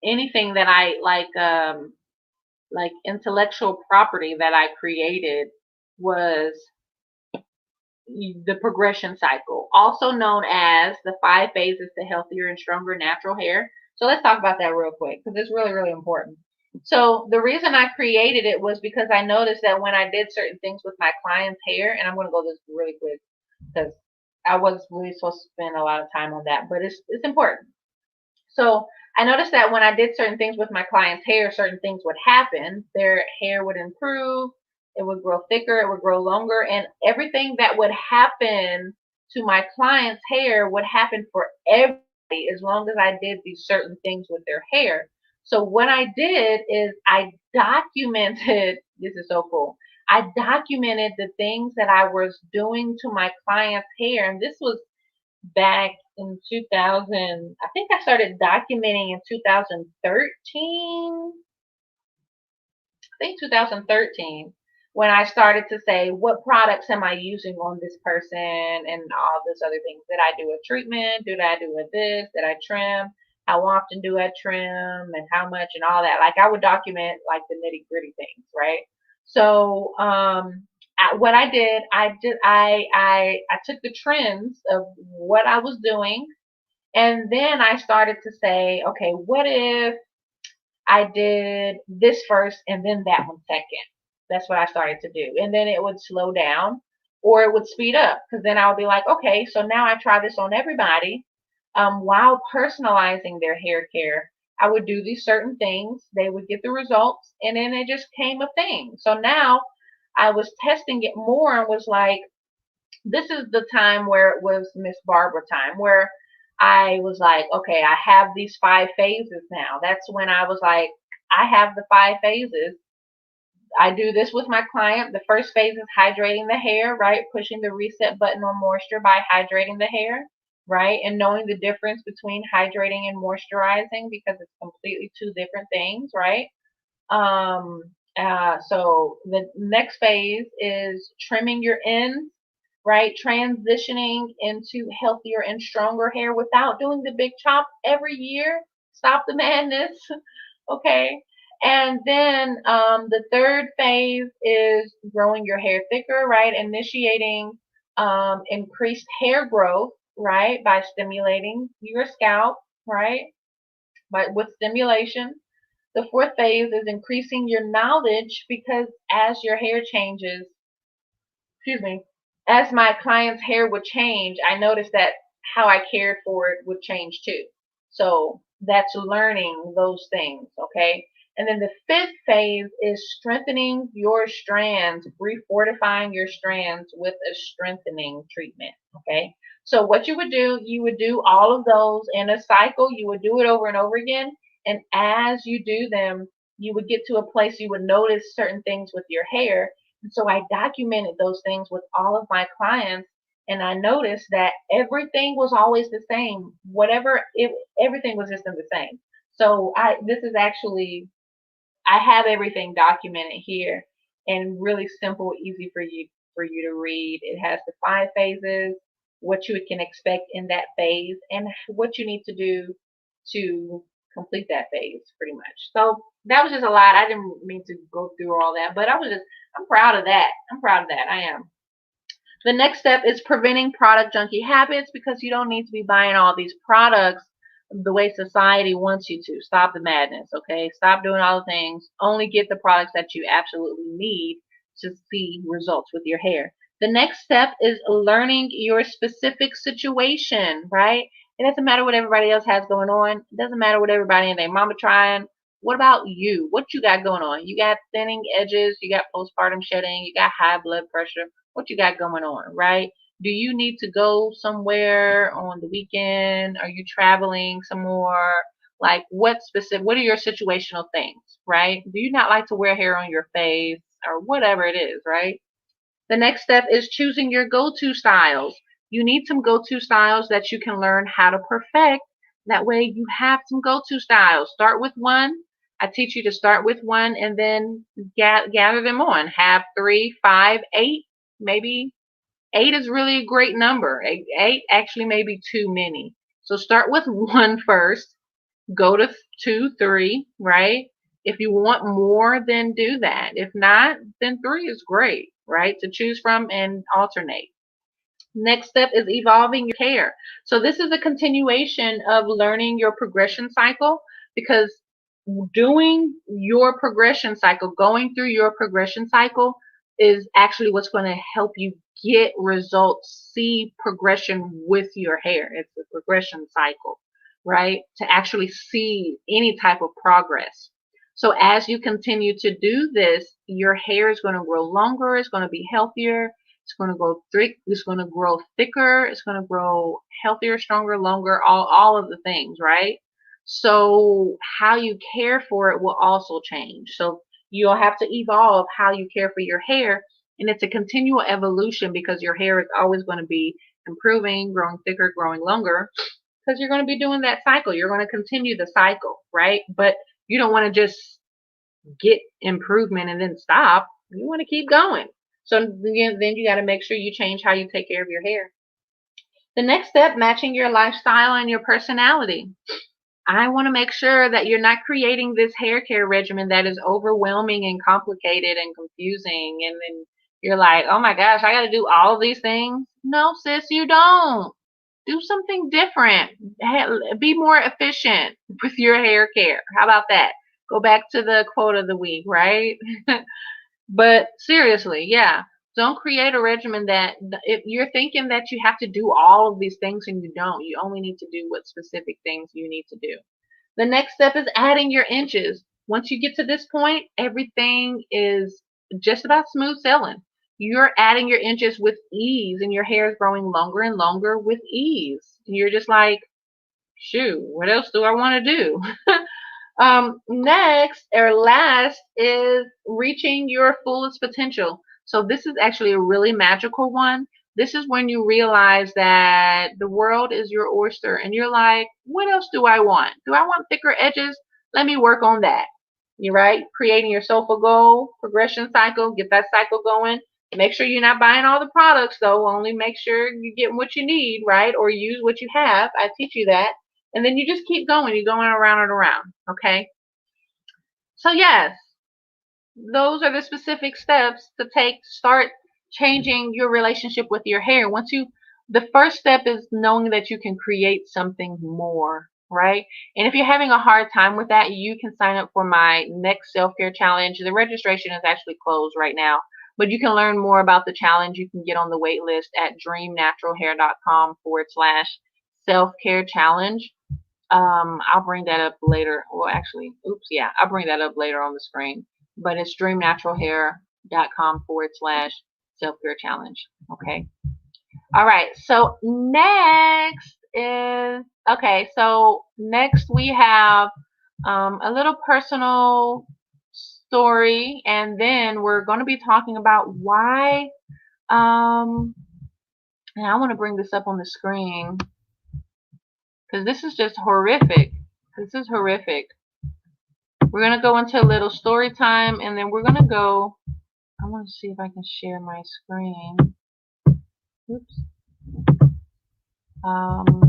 Speaker 1: anything that I like intellectual property that I created was the progression cycle, also known as the 5 phases to healthier and stronger natural hair. So let's talk about that real quick because it's really, really important. So the reason I created it was because I noticed that when I did certain things with my clients' hair, and I'm going to go this really quick because I was really supposed to spend a lot of time on that, but it's important. So I noticed that when I did certain things with my clients' hair, certain things would happen. Their hair would improve, it would grow thicker, it would grow longer, and everything that would happen to my clients' hair would happen for everybody as long as I did these certain things with their hair. So what I did is I documented, this is so cool. I documented the things that I was doing to my clients' hair, and this was back in 2000. I think I started documenting in 2013. I think 2013, when I started to say, what products am I using on this person and all this other things. Did I do a treatment? Did I do a this? Did I trim? How often do I trim and how much and all that? Like, I would document like the nitty gritty things, right? So what I did, I took the trends of what I was doing, and then I started to say, okay, what if I did this first and then that one second? That's what I started to do. And then it would slow down or it would speed up because then I would be like, okay, so now I try this on everybody while personalizing their hair care. I would do these certain things, they would get the results, and then it just came a thing. So now I was testing it more and was like, this is the time where it was Miss Barbara time, where I was like, okay, I have these 5 phases now. That's when I was like, I have the 5 phases. I do this with my client. The first phase is hydrating the hair, right? Pushing the reset button on moisture by hydrating the hair, right? And knowing the difference between hydrating and moisturizing because it's completely two different things, right? Um, So the next phase is trimming your ends, right? Transitioning into healthier and stronger hair without doing the big chop every year. Stop the madness. Okay. And then the third phase is growing your hair thicker, right? Initiating increased hair growth, right? By stimulating your scalp, right? But with stimulation. The fourth phase is increasing your knowledge because as your hair changes, excuse me, as my client's hair would change, I noticed that how I cared for it would change too. So that's learning those things, okay? And then the fifth phase is strengthening your strands, refortifying your strands with a strengthening treatment, okay? So what you would do all of those in a cycle. You would do it over and over again. And as you do them, you would get to a place you would notice certain things with your hair, and so I documented those things with all of my clients, and I noticed that everything was always the same. Everything was just in the same. So this is actually, I have everything documented here and really simple, easy for you to read. It has the 5 phases, what you can expect in that phase, and what you need to do to complete that phase, pretty much. So that was just a lot. I didn't mean to go through all that, but I'm proud of that. I'm proud of that. I am. The next step is preventing product junkie habits because you don't need to be buying all these products the way society wants you to. Stop the madness, okay? Stop doing all the things. Only get the products that you absolutely need to see results with your hair. The next step is learning your specific situation, right? It doesn't matter what everybody else has going on. It doesn't matter what everybody and their mama trying. What about you? What you got going on? You got thinning edges, you got postpartum shedding, you got high blood pressure. What you got going on, right? Do you need to go somewhere on the weekend? Are you traveling some more? Like what are your situational things, right? Do you not like to wear hair on your face or whatever it is, right? The next step is choosing your go-to styles. You need some go-to styles that you can learn how to perfect. That way you have some go-to styles. Start with one. I teach you to start with one and then gather them on. Have 3, 5, 8, maybe 8 is really a great number. Eight actually may be too many. So start with one first, go to 2, 3, right? If you want more, then do that. If not, then 3 is great, right? To choose from and alternate. Next step is evolving your hair. So this is a continuation of learning your progression cycle because doing your progression cycle, going through your progression cycle is actually what's going to help you get results, see progression with your hair. It's a progression cycle, right? To actually see any type of progress. So as you continue to do this, your hair is going to grow longer, it's going to be healthier, it's going to grow thick. It's going to grow thicker. It's going to grow healthier, stronger, longer. All of the things, right? So how you care for it will also change. So you'll have to evolve how you care for your hair, and it's a continual evolution because your hair is always going to be improving, growing thicker, growing longer, because you're going to be doing that cycle. You're going to continue the cycle, right? But you don't want to just get improvement and then stop. You want to keep going. So then you got to make sure you change how you take care of your hair. The next step, matching your lifestyle and your personality. I want to make sure that you're not creating this hair care regimen that is overwhelming and complicated and confusing. And then you're like, oh my gosh, I got to do all of these things. No, sis, you don't. Do something different. Be more efficient with your hair care. How about that? Go back to the quote of the week, right? But seriously, yeah, don't create a regimen that if you're thinking that you have to do all of these things and you don't. You only need to do what specific things you need to do. The next step is adding your inches. Once you get to this point, everything is just about smooth sailing. You're adding your inches with ease and your hair is growing longer and longer with ease. And you're just like, shoot, what else do I want to do? Next or last is reaching your fullest potential. So this is actually a really magical one. This is when you realize that the world is your oyster and you're like, what else do I want? Do I want thicker edges? Let me work on that. You're right. Creating your soulful goal progression cycle. Get that cycle going. Make sure you're not buying all the products, though. Only make sure you're getting what you need, right? Or use what you have. I teach you that. And then you just keep going. You're going around and around. Okay? So, yes, those are the specific steps to take to start changing your relationship with your hair. The first step is knowing that you can create something more, right? And if you're having a hard time with that, you can sign up for my next self-care challenge. The registration is actually closed right now, but you can learn more about the challenge. You can get on the wait list at dreamnaturalhair.com/self-care challenge. I'll bring that up later. Well, actually, oops, yeah, I'll bring that up later on the screen. But it's dreamnaturalhair.com/self-care challenge. Okay. All right. So next we have a little personal story, and then we're going to be talking about why. And I want to bring this up on the screen because this is just horrific. This is horrific. We're going to go into a little story time, and then we're going to go. I want to see if I can share my screen. Oops.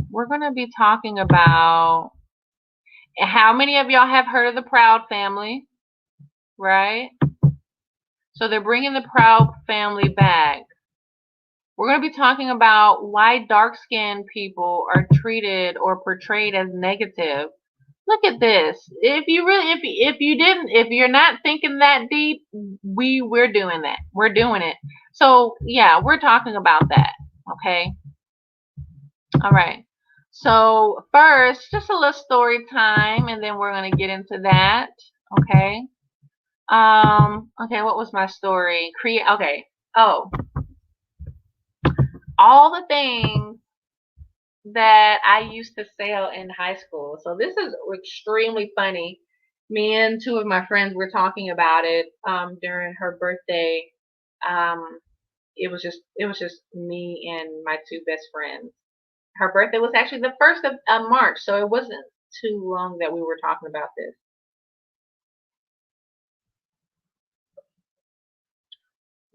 Speaker 1: We're going to be talking about how many of y'all have heard of the Proud family, right? So they're bringing the Proud family back. We're going to be talking about why dark-skinned people are treated or portrayed as negative. Look at this. If you're not thinking that deep, we're doing that. We're doing it. So yeah, we're talking about that. Okay. All right. So first, just a little story time, and then we're gonna get into that. Okay. Okay. What was my story? Okay. Oh, all the things that I used to sell in high school. So this is extremely funny. Me and two of my friends were talking about it during her birthday. Um, it was just me and my two best friends. Her birthday was actually the 1st of March, so it wasn't too long that we were talking about this.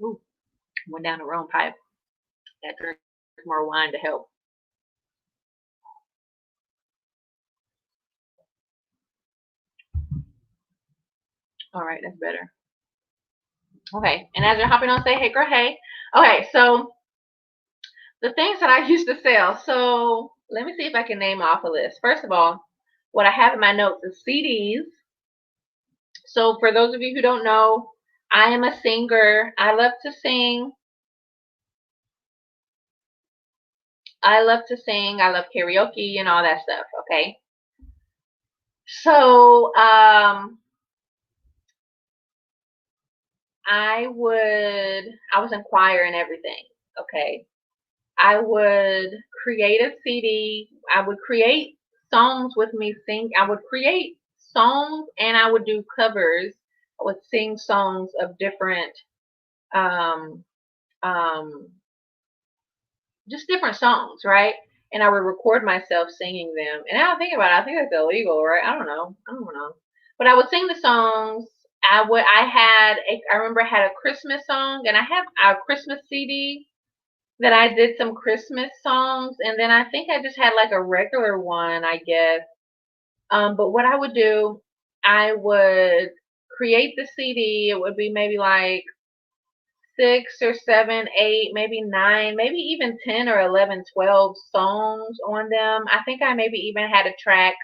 Speaker 1: Ooh, went down the wrong pipe. Got to drink more wine to help. All right, that's better. Okay, and as you're hopping on, say, hey, girl, hey. Okay, so the things that I used to sell. So let me see if I can name off a list. First of all, what I have in my notes is CDs. So for those of you who don't know, I am a singer. I love to sing. I love to sing. I love karaoke and all that stuff. Okay. So I was in choir and everything. Okay. I would create a CD. I would create songs with me sing. I would create songs and I would do covers. I would sing songs of different, um, um, just different songs, right? And I would record myself singing them. And I don't think about it. I think that's illegal, right? I don't know. But I would sing the songs. I remember I had a Christmas song, and I have a Christmas CD that I did some Christmas songs, and then I think I just had like a regular one, I guess. But what I would do, I would create the CD. It would be maybe like 6 or 7, 8, maybe 9, maybe even 10 or 11, 12 songs on them. I think I maybe even had a track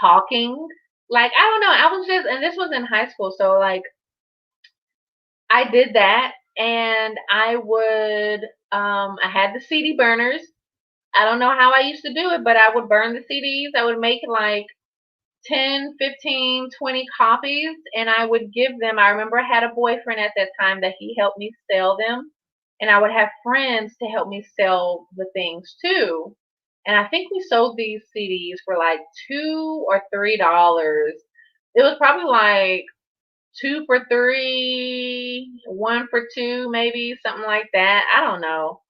Speaker 1: talking. Like, I don't know. I was just, and this was in high school, so like I did that, and I had the CD burners. I don't know how I used to do it, but I would burn the CDs. I would make like 10, 15, 20 copies, and I would give them. I remember I had a boyfriend at that time that he helped me sell them, and I would have friends to help me sell the things too. And I think we sold these CDs for like $2 or $3. It was probably like 2 for $3, 1 for $2, maybe something like that. I don't know.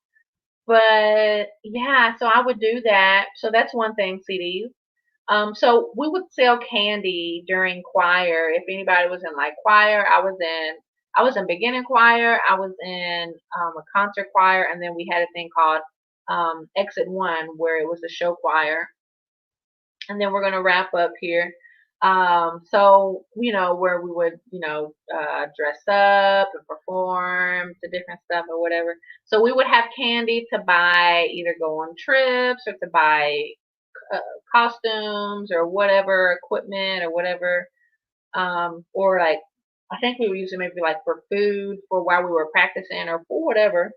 Speaker 1: But yeah, so I would do that. So that's one thing, CDs. So we would sell candy during choir. If anybody was in like choir, I was in beginning choir. I was in a concert choir, and then we had a thing called Exit One, where it was a show choir. And then we're gonna wrap up here. So where we would dress up and perform to different stuff or whatever. So we would have candy to buy, either go on trips or to buy uh, costumes or whatever equipment or whatever, or like I think we would use it maybe like for food for while we were practicing or for whatever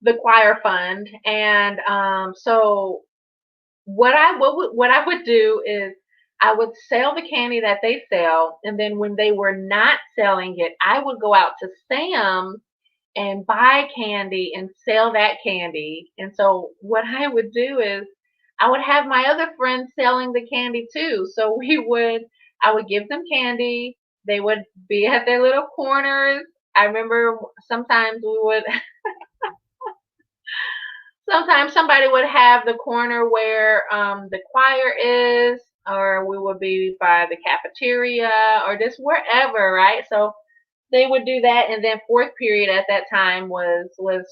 Speaker 1: the choir fund. And so what I would do is I would sell the candy that they sell, and then when they were not selling it, I would go out to Sam's and buy candy and sell that candy. And so what I would do is I would have my other friends selling the candy too. So I would give them candy. They would be at their little corners. I remember sometimes somebody would have the corner where the choir is, or we would be by the cafeteria, or just wherever, right? So they would do that, and then fourth period at that time was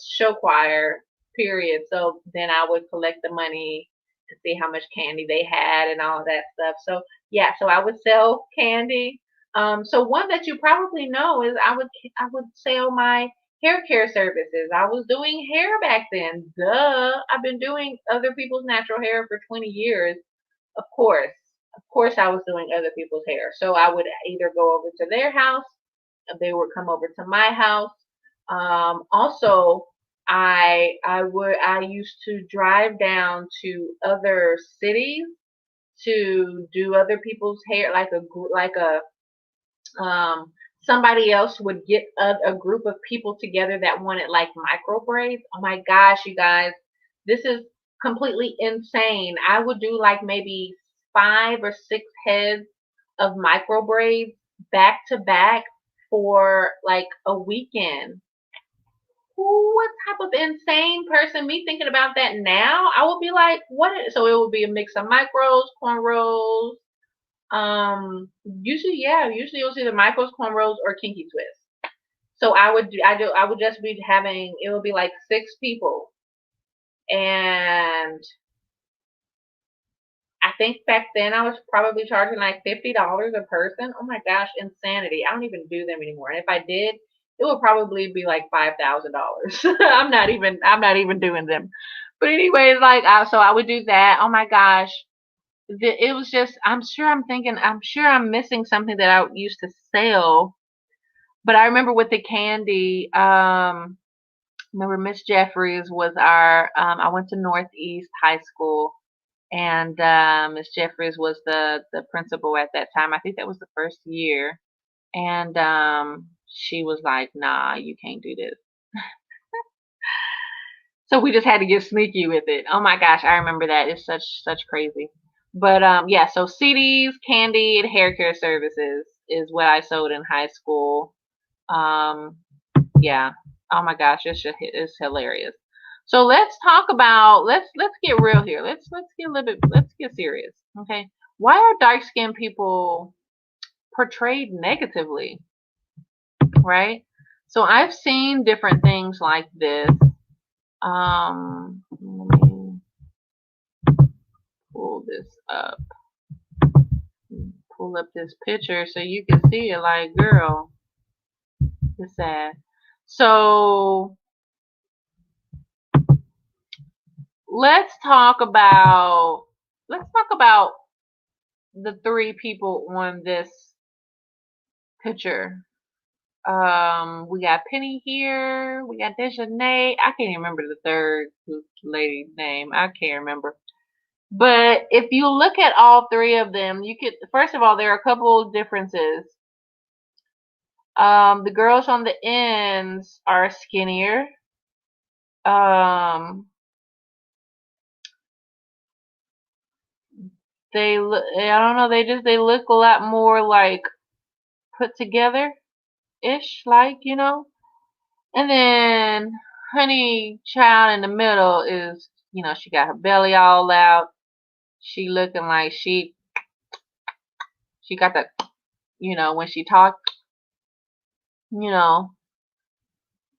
Speaker 1: show choir period. So then I would collect the money to see how much candy they had and all of that stuff. So yeah, so I would sell candy. So one that you probably know is I would sell my hair care services. I was doing hair back then. Duh. I've been doing other people's natural hair for 20 years. Of course. Of course I was doing other people's hair. So I would either go over to their house, they would come over to my house. Also, I used to drive down to other cities to do other people's hair, like a somebody else would get a group of people together that wanted like micro braids. Oh my gosh, you guys, this is completely insane. I would do like maybe 5 or 6 heads of micro braids back to back for like a weekend. What type of insane person? Me thinking about that now, I would be like, what? So it would be a mix of micros, cornrows. Usually, yeah, usually it was either micros, cornrows, or kinky twists. So I would just be having, it would be like 6 people, and I think back then I was probably charging like $50 a person. Oh my gosh, insanity! I don't even do them anymore, and if I did, it would probably be like $5,000. I'm not even doing them. But anyways, like so I would do that. Oh my gosh, it was just. I'm sure I'm missing something that I used to sell. But I remember with the candy. Remember Miss Jeffries was our. I went to Northeast High School, and Miss Jeffries was the principal at that time. I think that was the first year, and she was like, "Nah, you can't do this." So we just had to get sneaky with it. Oh my gosh, I remember that. It's such crazy. But yeah, so CDs, candy, and hair care services is what I sold in high school. Um, yeah. Oh my gosh, it's hilarious. So let's get real here. Let's get a little bit let's get serious. Okay. Why are dark skinned people portrayed negatively? Right? So I've seen different things like this. Let me pull this up. Pull up this picture so you can see it like girl. It's sad. So let's talk about let's talk about the 3 people on this picture. We got Penny here. We got Dejanay. I can't even remember the third lady's name. I can't remember. But if you look at all 3 of them, you could first of all there are a couple of differences. The girls on the ends are skinnier. Um, I don't know. They look a lot more like put together ish, like. And then Honey Child in the middle is, she got her belly all out. She looking like she got the, when she talks, hold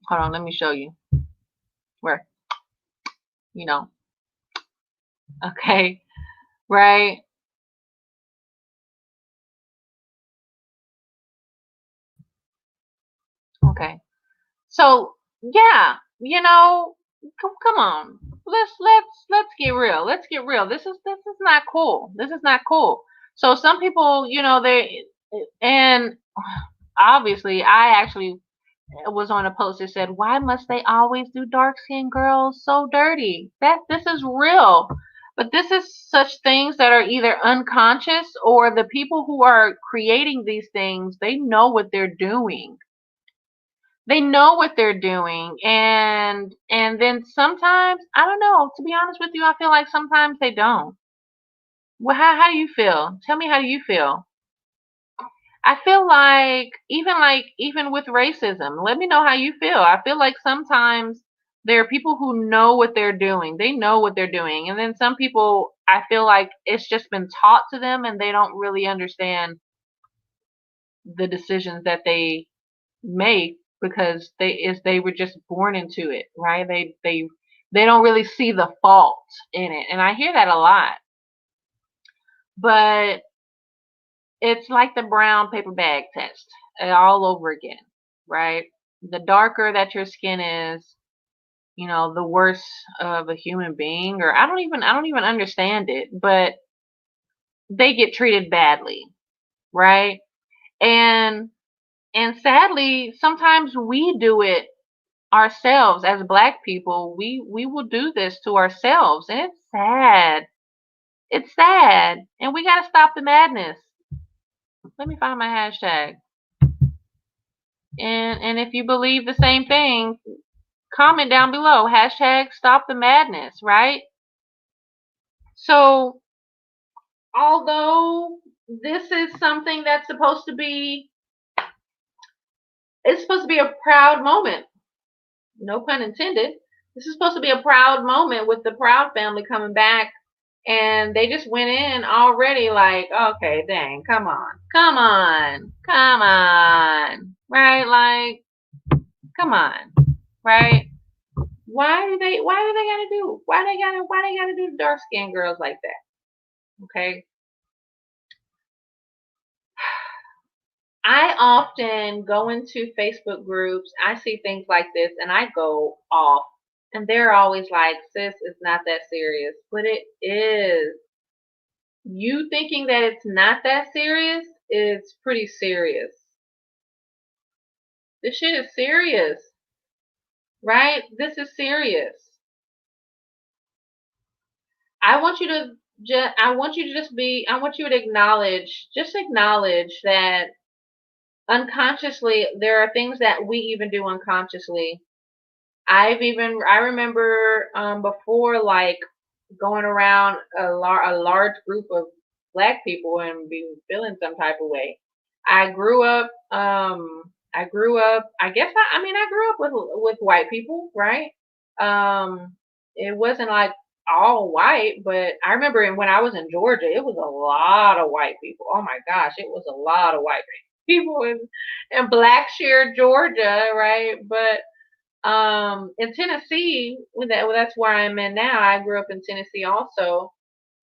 Speaker 1: on, let me show you where, okay, right? Okay. So, yeah, come on. Let's get real. Let's get real. This is not cool. This is not cool. So some people, and obviously I actually was on a post that said, "Why must they always do dark-skinned girls so dirty?" This is real. But this is such things that are either unconscious, or the people who are creating these things, they know what they're doing. They know what they're doing, and then sometimes, I don't know, to be honest with you, I feel like sometimes they don't. Well, how do you feel? Tell me, how do you feel? I feel like even with racism, let me know how you feel. I feel like sometimes there are people who know what they're doing. They know what they're doing. And then some people, I feel like it's just been taught to them and they don't really understand the decisions that they make, because they were just born into it, right? They don't really see the fault in it. And I hear that a lot. But it's like the brown paper bag test, all over again, right? The darker that your skin is, the worse of a human being, or I don't even understand it, but they get treated badly, right? And and sadly, sometimes we do it ourselves as black people. We will do this to ourselves, and it's sad. It's sad, and we got to stop the madness. Let me find my hashtag. And if you believe the same thing, comment down below. Hashtag stop the madness, right? So, although this is something that's it's supposed to be a proud moment. No pun intended. This is supposed to be a proud moment with the Proud family coming back, and they just went in already like, okay, dang, come on, come on, come on, right? Like, come on, right? Why they gotta do the dark skinned girls like that? Okay. I often go into Facebook groups, I see things like this, and I go off. And they're always like, sis, it's not that serious. But it is. You thinking that it's not that serious is pretty serious. This shit is serious, right? This is serious. I want you to I want you to just acknowledge that unconsciously there are things that we even do unconsciously. I remember before, like, going around a large group of black people and be feeling some type of way. I guess I grew up with white people, right? It wasn't like all white, but I remember when I was in Georgia, it was a lot of white people. Oh my gosh, it was a lot of white people in Blackshear, Georgia, right? But in Tennessee, that's where I'm in now. I grew up in Tennessee also.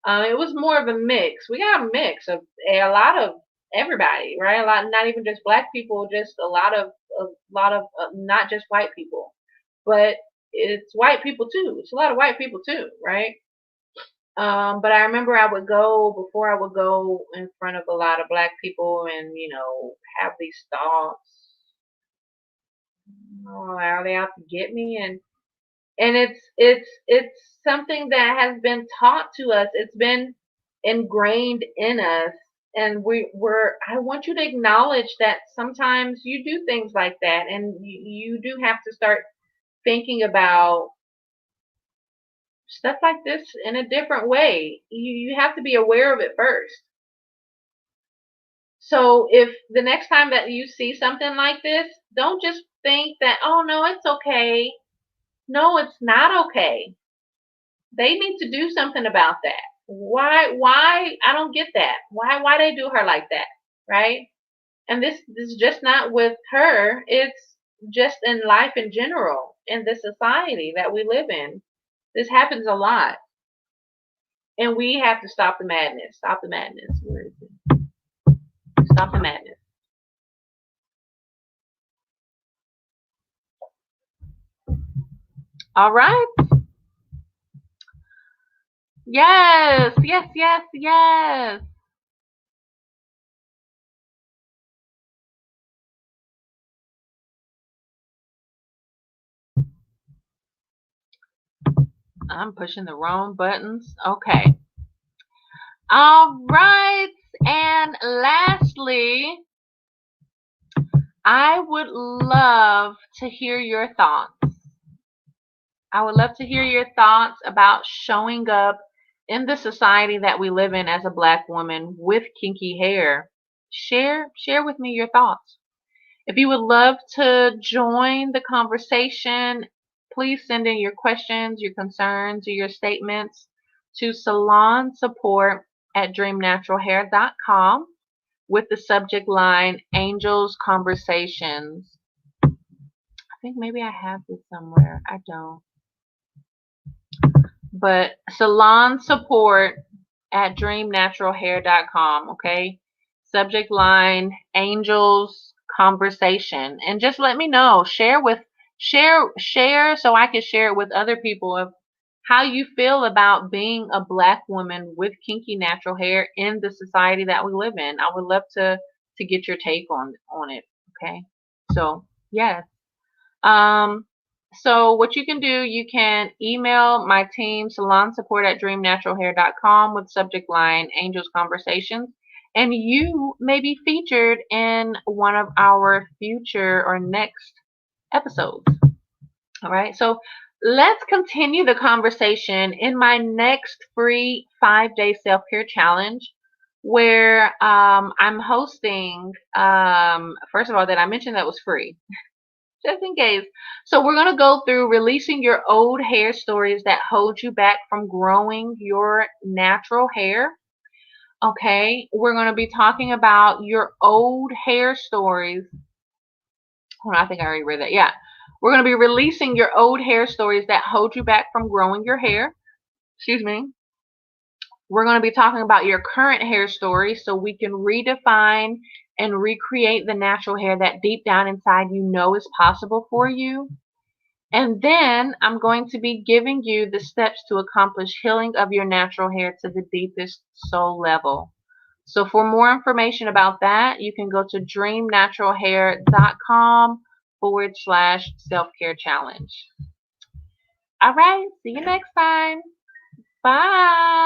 Speaker 1: It was more of a mix. We got a mix of a lot of everybody, right? A lot, not even just black people, just a lot of not just white people, but it's white people too. It's a lot of white people too, right? But I remember before I would go in front of a lot of black people and, have these thoughts. Oh, are they out to get me? And it's something that has been taught to us. It's been ingrained in us, and I want you to acknowledge that sometimes you do things like that, and you do have to start thinking about stuff like this in a different way. You have to be aware of it first. So if the next time that you see something like this, don't just think that, oh no, it's okay. No, it's not okay. They need to do something about that. Why? I don't get that. Why they do her like that, right? And this is just not with her. It's just in life in general, in the society that we live in. This happens a lot. And we have to stop the madness. Stop the madness. Where is it? Stop the madness. All right. Yes, yes, yes, yes. I'm pushing the wrong buttons. Okay. All right. And lastly, I would love to hear your thoughts. I would love to hear your thoughts about showing up in the society that we live in as a black woman with kinky hair. Share with me your thoughts. If you would love to join the conversation, please send in your questions, your concerns, or your statements to salonsupport@dreamnaturalhair.com with the subject line Angels Conversations. I think maybe I have this somewhere. I don't. But salonsupport@dreamnaturalhair.com, okay? Subject line Angels Conversation. And just let me know. Share so I can share it with other people of how you feel about being a black woman with kinky natural hair in the society that we live in. I would love to get your take on it, okay? So, yes. Um, so what you can do, you can email my team, salonsupport@dreamnaturalhair.com with subject line Angels Conversations, and you may be featured in one of our future or next episodes. All right, so let's continue the conversation in my next free 5-day self-care challenge where I'm hosting, first of all, that I mentioned that was free just in case. So we're going to go through releasing your old hair stories that hold you back from growing your natural hair. Okay, we're going to be talking about your old hair stories. Hold on, I think I already read that. Yeah. We're going to be releasing your old hair stories that hold you back from growing your hair. Excuse me. We're going to be talking about your current hair story so we can redefine and recreate the natural hair that deep down inside you know is possible for you. And then I'm going to be giving you the steps to accomplish healing of your natural hair to the deepest soul level. So for more information about that, you can go to dreamnaturalhair.com/self-care challenge. All right, see you next time. Bye.